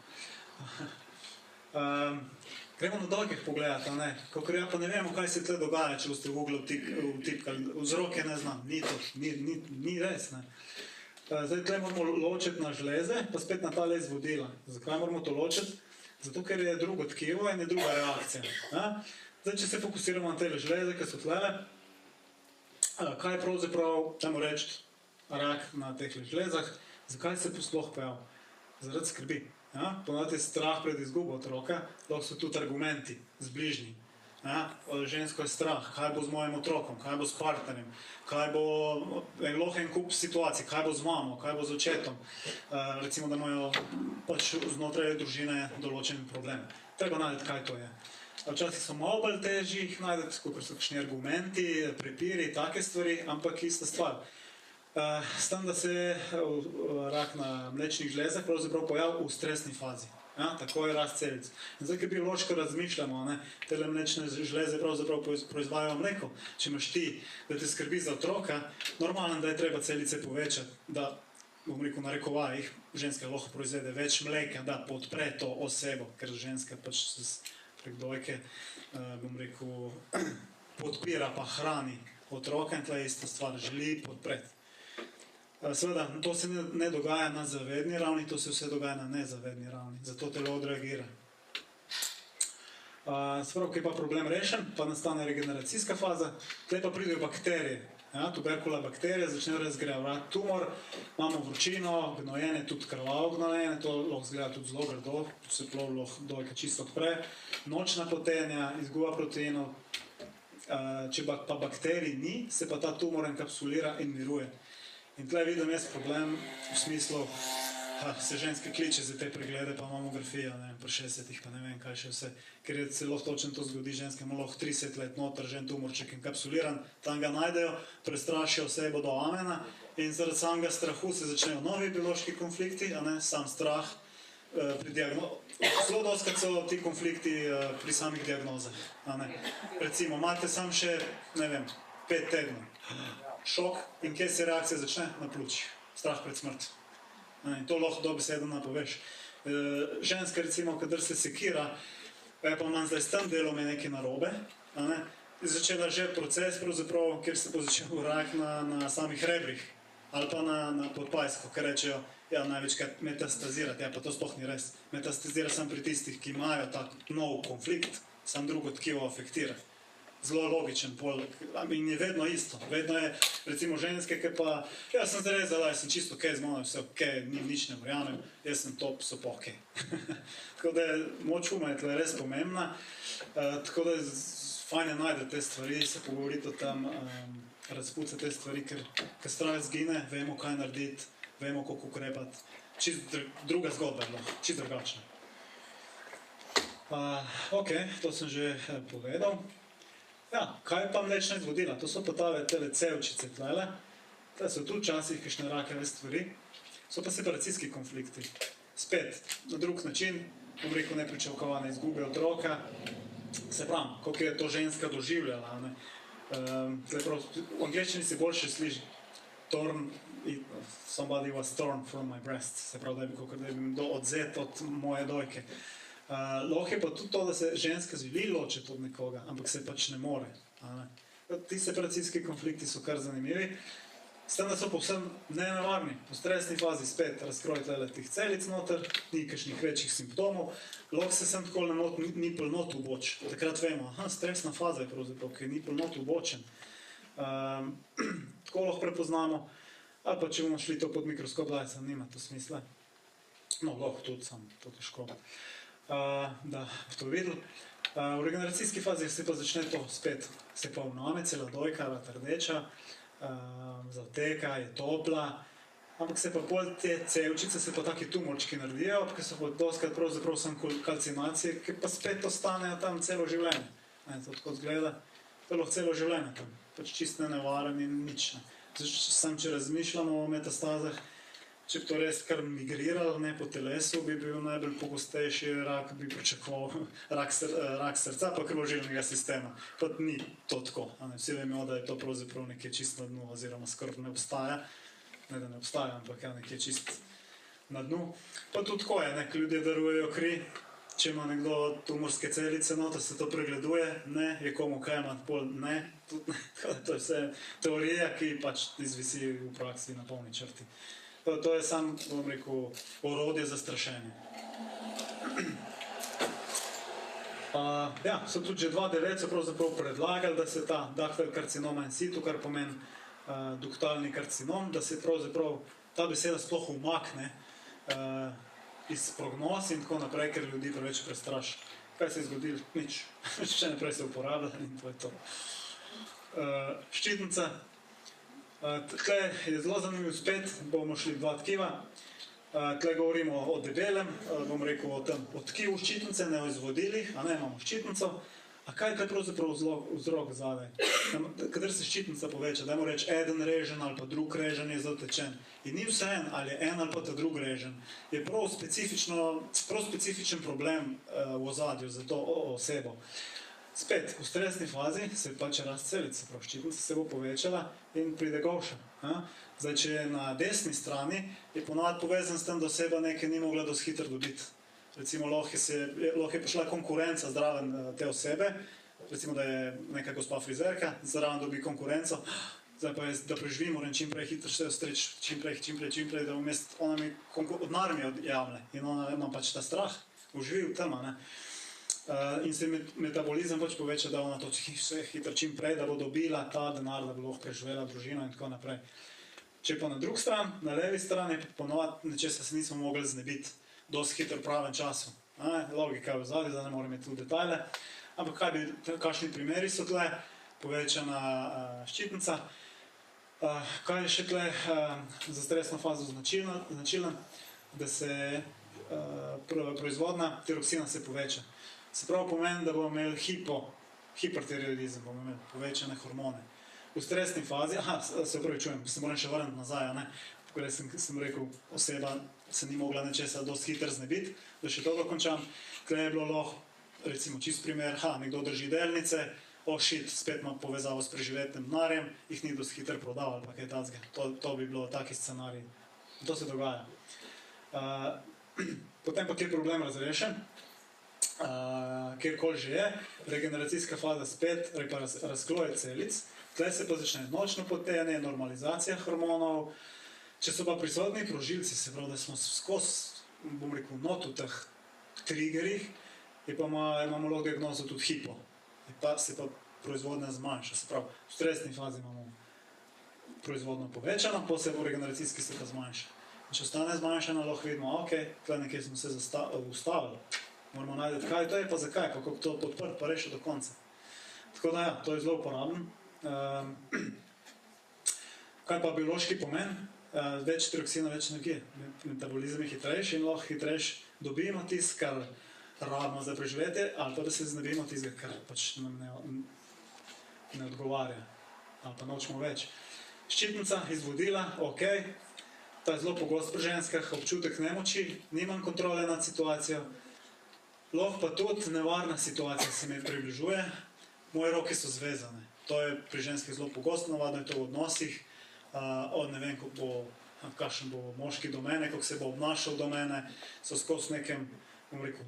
Gremo na dojkih pogledati, ne? Kakor ja pa ne vemo, kaj se tle dogaja, če boste v Google vtipkali. Vzroke ne znam, ni res, ne? Zdaj tle moramo ločiti na žleze, pa spet na tale izvodila. Zakaj moramo to ločiti? Zato, ker je drugo tkivo in je druga reakcija. Zdaj, če se fokusiramo na tele žleze, ki so tlele, kaj je pravzaprav, dajmo reči, rak na teh žlezah, zakaj se sploh pojav? Zaradi skrbi. Ponavadi je strah pred izgubo otroka, lahko so tudi argumenti z bližnji. Žensko je strah, kaj bo z mojim otrokom, kaj bo s partnerjem, kaj bo lahko en kup situacij, kaj bo z mamo, kaj bo z očetom. Recimo, da imajo pač znotraj družine določen problem. Treba najti, kaj to je. Včasih so malo bolj težji jih najdeti, kot so kakšni argumenti, prepiri, take stvari, ampak ista stvar. S tem, da se rak na mlečnih žlezah pravzaprav pojavi v stresni fazi. Tako je rast celic. In zdaj, ki biološko razmišljamo, tele mlečne žleze pravzaprav proizvajajo mleko. Če imaš ti, da te skrbi za otroka, normalno, da je treba celice povečati, da, bom rekel, na rekovajih, ženska lahko proizvede več mleka, da podpre to osebo, ker ženska pač prek dojke, bom rekel, podpira pa hrani otroka in tle je ista stvar, želi podpreti. Seveda, to se ne dogaja na zavedni ravni, to se vse dogaja na nezavedni ravni, zato telo odreagira. Sprav, ki je pa problem rešen, pa nastane regeneracijska faza, tle pa pridejo bakterije. Tuberkula bakterije začnejo razgrajevati tumor, imamo vročino, gnojenje, tudi krvavo gnojenje, to lahko izgleda tudi zelo grdo, se lahko dojka čisto odpre, nočna potenja, izguba proteinov. Če pa bakterij ni, se pa ta tumor enkapsulira in miruje. In tle vidim jaz problem v smislu, se ženske kliče za te preglede, pa mamografija, pri 60-ih, pa ne vem kaj še vse, ker se lahko točno to zgodi, ženske ima lahko 30 let noter, žen tumorček enkapsuliran, tam ga najdejo, prestrašijo osebo do amena in zaradi samega strahu se začnejo novi biološki konflikti, sam strah pri diagnozi. Zelo dostikrat so ti konflikti pri samih diagnozah. Recimo, imate sam še, ne vem, 5 tednov. Šok in kje se reakcija začne? Na pljučih. Strah pred smrtjo. In to lahko dobesedno napoveš. Ženska, recimo, kadar se sekira, pa imam zdaj s tem delom je nekaj narobe, je začela že proces, pravzaprav, kjer se bo začel rak na samih rebrih ali pa na podpajsko, ker rečejo, največkrat metastazirati, pa to sploh ni res. Metastazira samo pri tistih, ki imajo tak nov konflikt, samo drugo tkivo afektira. zelo logičen pol in je vedno isto. Vedno je, recimo ženske, ki pa, jaz sem zarezala, jaz sem čisto ok z mano, vse ok, nič ne verjamem, jaz sem top, so pa ok. Tako da moč uma je tle res pomembna, tako da fajn je najde te stvari, se pogovoriti o tem, razpucati te stvari, ker strah zgine, vemo kaj narediti, vemo kako ukrepati. Čist druga zgodba je lahko, čist drugačna. Ok, to sem že povedal. Ja, kaj pa mlečna izvodila? To so pa tele cevčice tlele. Tle so tu včasih kakšne rakave stvari. So pa separacijski konflikti. Spet, na drug način, bom rekel, nepričakovane izgube otroka. Se pravim, koliko je to ženska doživljala. Ne? V angleščini se boljše sliši somebody was torn from my breast. Se pravi, da bi mi odzet od moje dojke. Lahko je pa tudi to, da se ženska želi ločiti od nekoga, ampak se pač ne more. Ti separacijski konflikti so kar zanimivi. S tem, da so povsem nenevarni. V stresni fazi spet razkroj tih celic noter, ni kakšnih večjih simptomov. Lahko se sem tako ni polnot uboč. Takrat vemo, stresna faza je pravzaprav, ki ni polnot ubočen. Tako lahko prepoznamo. Ali pa če bomo šli to pod mikroskop, dajca, nima to smisla. No, lahko tudi, sam to težko. Da bi to videli. V regeneracijski fazi se pa začne to spet, se pa vname, cela dojka, rdeča, zavteka, je topla, ampak se pa pol te cevčice, se pa taki tumorčki naredijo, ker so pa doskrat pravzaprav sem kalcinacije, ki pa spet ostanejo tam celo življenje. To tako zgleda, to je lahko celo življenje tam, pač čist nevaren in nič. Sam, če razmišljamo o metastazah, če bi to res kar migriralo po telesu, bi bil najbolj pogostejši rak, bi pričakoval rak srca pa krvožilnega sistema. Pa ni to tako. Vsi vemo, da je to pravzaprav nekje čist na dnu, oziroma skoraj ne obstaja. Ne, da ne obstaja, ampak nekje čist na dnu. Pa tudi tako je, ljudje darujejo kri, če ima nekdo tumorske celice, no, da se to pregleduje, ne, je komu kaj ima, pol ne. To je vse teorija, ki pač izvisi v praksi na polni črti. To je sam, bom rekel, orodje za strašenje. Ja, so tudi že 2009 so pravzaprav predlagali, da se ta ductal karcinoma in situ, kar pomeni duktalni karcinom, da se pravzaprav ta beseda sploh umakne iz prognoz in tako naprej, ker ljudi preveč prestraši. Kaj se je zgodilo? Nič. Še naprej se uporablja in to je to. Ščitnica. Tukaj je zelo zanimiv spet, bomo šli dva tkiva. Tukaj govorimo o debelem, bom rekel o tem odkivu ščitnice, ne o izvodilih, imamo ščitnico. A kaj je pravzaprav vzrok zadaj? Kadar se ščitnica poveča, dajmo reči eden režen ali pa drug režen je zatečen. In ni vseeno, ali je en ali pa ta drug režen. Je prav specifičen problem v ozadju za to osebo. Spet, v stresni fazi se pač rast celic, se pravi ščitnica se bo povečala in pride golša. Zdaj, če je na desni strani, je ponavadi povezan s tem, da oseba nekaj ni mogla dosti hitro dobiti. Recimo, lahko je prišla konkurenca zraven te osebe, recimo, da je neka gospa frizerka, zraven dobi konkurenco, zdaj pa je, da preživim, moram čim prej hitro se ostreči, čim prej, da vmest ona mi od narmi odjavlja in ona ima pač ta strah, uživi v tem, in se metabolizem pač poveča, da ona to vse hitro čim prej, da bo dobila ta denar, da bo lahko preživela družino in tako naprej. Če pa na drug stran, na levi strani, ponovadi nečesa se nismo mogli znebiti dosti hitro v pravem času. Logika je v zadnji, zdaj ne moram imeti v detajle, ampak kakšni primeri so tle, povečana ščitnica. Kaj je še tle za stresno fazo značilno, da se proizvodnja tiroksina se poveča. Se pravi pomeni, da bomo imeli hipertiroidizem, bomo imeli povečane hormone. V stresni fazi, se upravičujem, se moram še vrniti nazaj, ker sem rekel, oseba se ni mogla nečesa dosti hitro znebiti, da še to dokončam. Tukaj je bilo lahko, recimo čist primer, nekdo drži delnice, spet ima povezavo s preživetnim denarjem, jih ni dosti hitro prodal ali pa kaj takega. To bi bilo taki scenarij. To se dogaja. Potem pa kje je problem razrešen, kjerkoli že je, regeneracijska faza spet, razkloj celic, tukaj se pa začne nočno potenje, normalizacija hormonov. Če so pa prisotni prožilci, se pravi, da smo skozi, bom rekel, not v teh triggerih, pa imamo lahko diagnozo tudi hipo. Se pa proizvodnja zmanjša. Se pravi, v stresni fazi imamo proizvodnjo povečano, posebej v regeneracijski se pa zmanjša. In če ostane zmanjšana, lahko vidimo, ok, tukaj nekje smo se ustavili. Moramo najti, kaj to je, pa zakaj, kako to podprti, pa reši do konca. Tako da ja, to je zelo uporabno. Kaj pa biološki pomen? Več tiroksina, več energije. Metabolizem je hitrejši in lahko hitrejši dobimo tisto, kar rabimo za preživetje, ali pa da se znebimo tistega, kar pač nam ne odgovarja. Ali pa nočemo več. Ščitnica, izvodila, ok. Ta je zelo pogost pri ženskah, občutek nemoči, nimam kontrole nad situacijo. Lahko pa tudi nevarna situacija se mi približuje. Moje roke so zvezane. To je pri ženskih zelo pogosto, navadno je to v odnosih. Od ne vem, kakšen bo moški do mene, kako se bo obnašal do mene, so skozi nekem,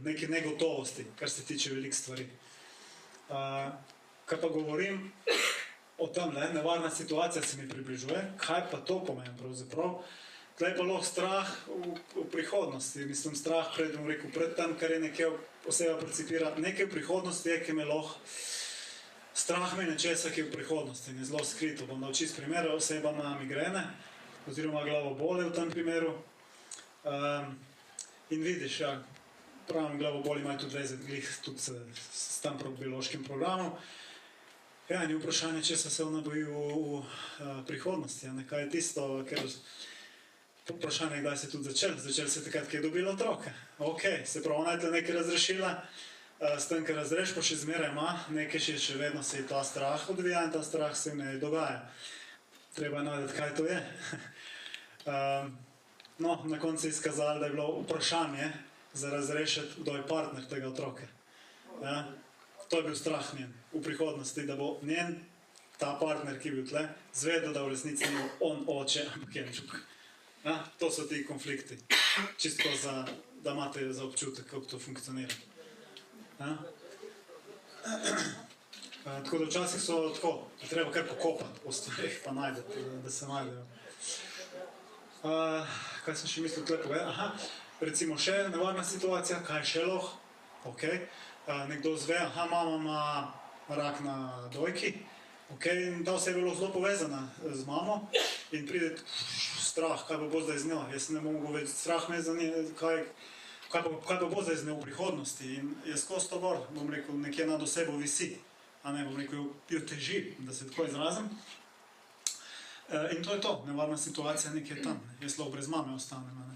neki negotovosti, kar se tiče velik stvari. Kaj pa govorim o tem, nevarna situacija se mi približuje, kaj pa to pomeni pravzaprav? Tlej pa lahko strah v prihodnosti, mislim strah pred tem, kar je nekaj oseba percipira, nekaj v prihodnosti je, ki me lahko strah me nečesa, ki je v prihodnosti in je zelo skrito. Bom dal čist primer, oseba ima migrene oziroma glavobole v tem primeru in vidiš, ja, pravim, glavoboli imajo tudi veze tudi s tem biološkim programom. Ja, in je vprašanje, česa se ona boji v prihodnosti, nekaj je tisto, ker vprašanje, kdaj se tudi začel se takrat, ki je dobila otroke. Ok, se pravi, ona je to nekaj razrešila, s tem, ker razreš, pa še zmeraj ima, nekaj še vedno se je ta strah odvija in ta strah se ne dogaja. Treba najdeti, kaj to je. No, na koncu je izkazalo, da je bilo vprašanje za razrešiti, kdo je partner tega otroka. Ja? To je bil strah njen v prihodnosti, da bo njen, ta partner, ki je bil tle, zvedel, da v resnici ni on oče, ampak Jenčuk. Ja? To so ti konflikti. Čisto da imate za občutek, kako to funkcionira. Ja? Tako da včasih so tako, da treba kar pokopati po stvarih, pa najdeti, da se najdejo. Kaj sem še mislil tukaj povedati? Aha, recimo še nevarna situacija, kaj še lahko? Ok, nekdo zve, aha, mama ima rak na dojki, ok, in ta oseba je bila zelo povezana z mamo in pride strah, kaj bo zdaj z njo, jaz ne mogu več, strah me zanima, kaj pa bo zdaj z njo v prihodnosti in je skozi to gor, bom rekel, nekje nad osebo visi, a ne, bom rekel, jo teži, da se tako izrazim. In to je to, nevarna situacija nekje tam, jaz lahko brez mame ostanem, a ne.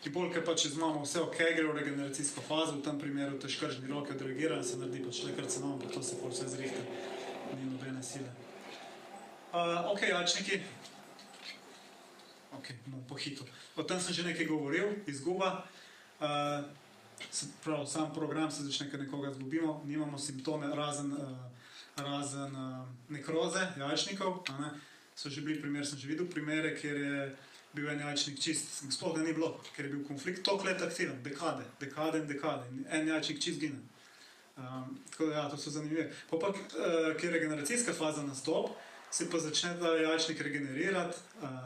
In bolj, ker pa če z mamo vse ok, gre v regeneracijsko fazo, v tem primeru te škržni roke odreagirajo, se naredi pač le karcinom, pa to se pol vse zrihta, ni nobene sile. Ok, jajčniki. Ok, bom pohitil. O tem sem že nekaj govoril, izguba. Prav, sam program se začne, ker nekoga zgubimo, nimamo simptome razen nekroze jajčnikov. Sem že videl primere, kjer je bil en jajčnik čist, sploh ga ni bilo, ker je bil konflikt toliko let aktiven, dekade in en jajčnik čist gine. Tako da ja, to so zanimive. Pa ker je regeneracijska faza nastop, se pa začne ta jajčnik regenerirati,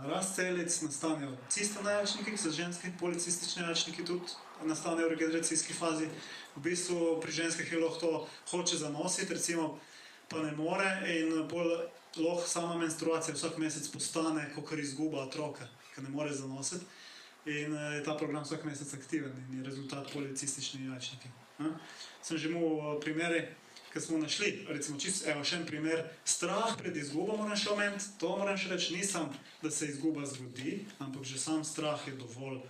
rast celic, nastanejo ciste na jajčniki, so ženski policistični jajčniki tudi nastanejo v regeneracijski fazi. V bistvu pri ženskih je lahko to hoče zanositi, recimo, pa ne more in lahko sama menstruacija vsak mesec postane kakor izguba otroka, ker ne more zanositi in je ta program vsak mesec aktiven in je rezultat policistični jajčniki. Sem že imel primere, ki smo našli, recimo čisto, evo še en primer, strah pred izgubo moram še omeniti, to moram še reči, nisem, da se izguba zgodi, ampak že sam strah je dovolj.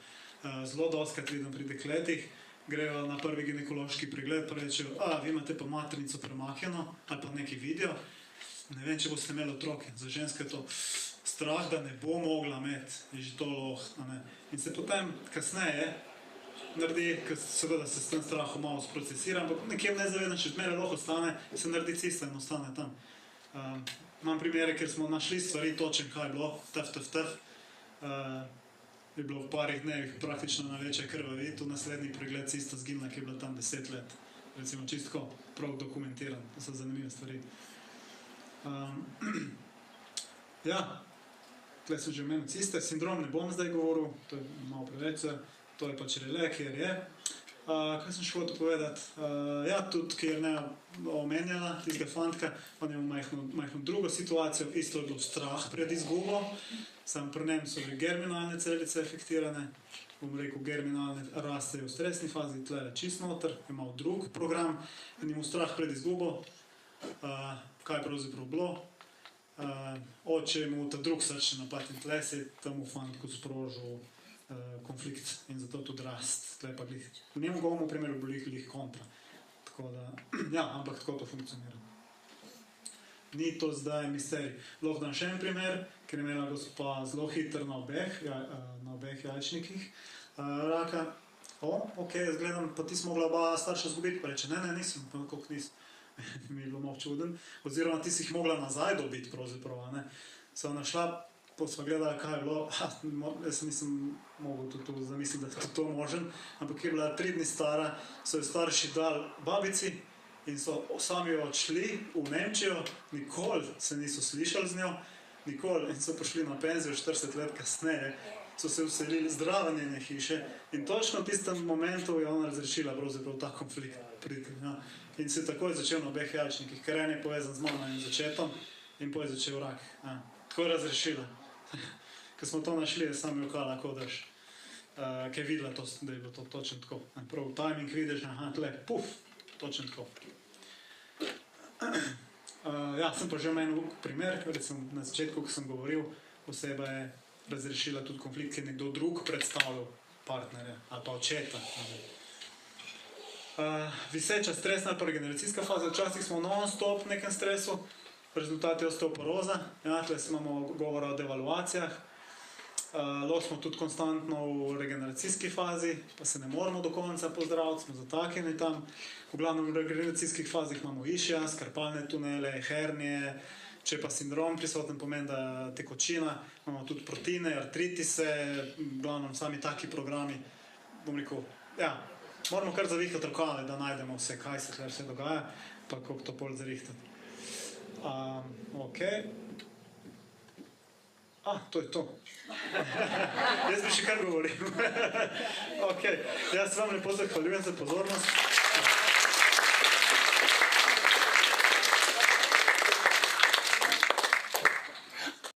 Zelo dostikrat vidim pri dekletih, grejo na prvi ginekološki pregled, pa rečejo, vi imate pa maternico premaknjeno, ali pa neki video, ne vem, če boste imeli otroke. Za ženske je to strah, da ne bo mogla imeti, je že to lahko. In se potem kasneje naredi, ker seveda se s tem strahom malo sprocesira, ampak nekje nezavedno, če zmeraj lahko ostane, se naredi cista in ostane tam. Imam primere, kjer smo našli stvari točen, kaj je bilo, tf. Je bilo v parih dnevih praktično na večje krvavi, tu naslednji pregled cista zginila, ki je bila tam 10 let. Recimo čistko, prav dokumentiran, to so zanimive stvari. Ja, tukaj sem že omenil ciste, sindrom ne bom zdaj govoril, to je malo preveč, to je pač rele, kjer je. Kaj sem še hotel povedati? Ja, tudi, ker ne omenjala tistega fantka, on je imel majhno drugo situacijo, isto je bilo strah pred izgubo, samo pri njem so bile germinalne celice efektirane, bom rekel, germinalne rastejo v stresni fazi, tlele čist noter, je imel drug program in imel strah pred izgubo. Kaj je pravzaprav bilo? Oče je imel ta drug srčni napad in tle se je temu fantku sprožil konflikt in zato tudi rast. Tle pa glih, v njegovem primeru bo glih kontra. Tako da, ja, ampak tako to funkcionira. Ni to zdaj misterij. Lahko dam še en primer, ker je imela gospa zelo hitro na obeh jajčnikih raka. Ok, jaz gledam, pa ti si mogla oba starša zgubiti, pa reče, ne, nisem, pa koliko nisem. Mi je bilo malo čuden. Oziroma, ti si jih mogla nazaj dobiti, pravzaprav, ne. Sem našla, pa sva gledala, kaj je bilo, jaz nisem mogel tudi zamisliti, da je to možen, ampak je bila 3 dni stara, so jo starši dali babici in so sami odšli v Nemčijo, nikoli se niso slišali z njo, nikoli, in so prišli na penzijo 40 let kasneje, so se vselili zdrave njene hiše in točno v tistem momentu je ona razrešila pravzaprav ta konflikt. Ja. In se takoj začel na obeh jajčnikih, ker en je povezan z mamo in začetom in potem je začel rak. Ja. Tako je razrešila. Ko smo to našli, je sam jokala, ko daš, ki je videla, da je bilo to točno tako. Prav timing vidiš, aha, tle, puf, točno tako. Ja, sem pa že omenil primer, recimo na začetku, ko sem govoril, oseba je razrešila tudi konflikt, ki je nekdo drug predstavljal partnerja ali pa očeta. Viseča stresna ali pa regeneracijska faza, včasih smo non-stop v nekem stresu, rezultat je osteoporoza, ja, tukaj imamo govora o devaluacijah, lahko smo tudi konstantno v regeneracijski fazi, pa se ne moramo do konca pozdraviti, smo zataknjeni tam. V glavnem v regeneracijskih fazih imamo išija, skarpalne tunele, hernije, če pa sindrom prisoten, pomeni, da tekočina, imamo tudi protine, artritise, v glavnem sami taki programi, bom rekel, ja, moramo kar zavihati rokave, da najdemo vse, kaj se tukaj vse dogaja, pa kako to pol zarihtati. Ok. To je to. Jaz bi še kar govoril. Ok, jaz se vam lepo zahvaljujem za pozornost.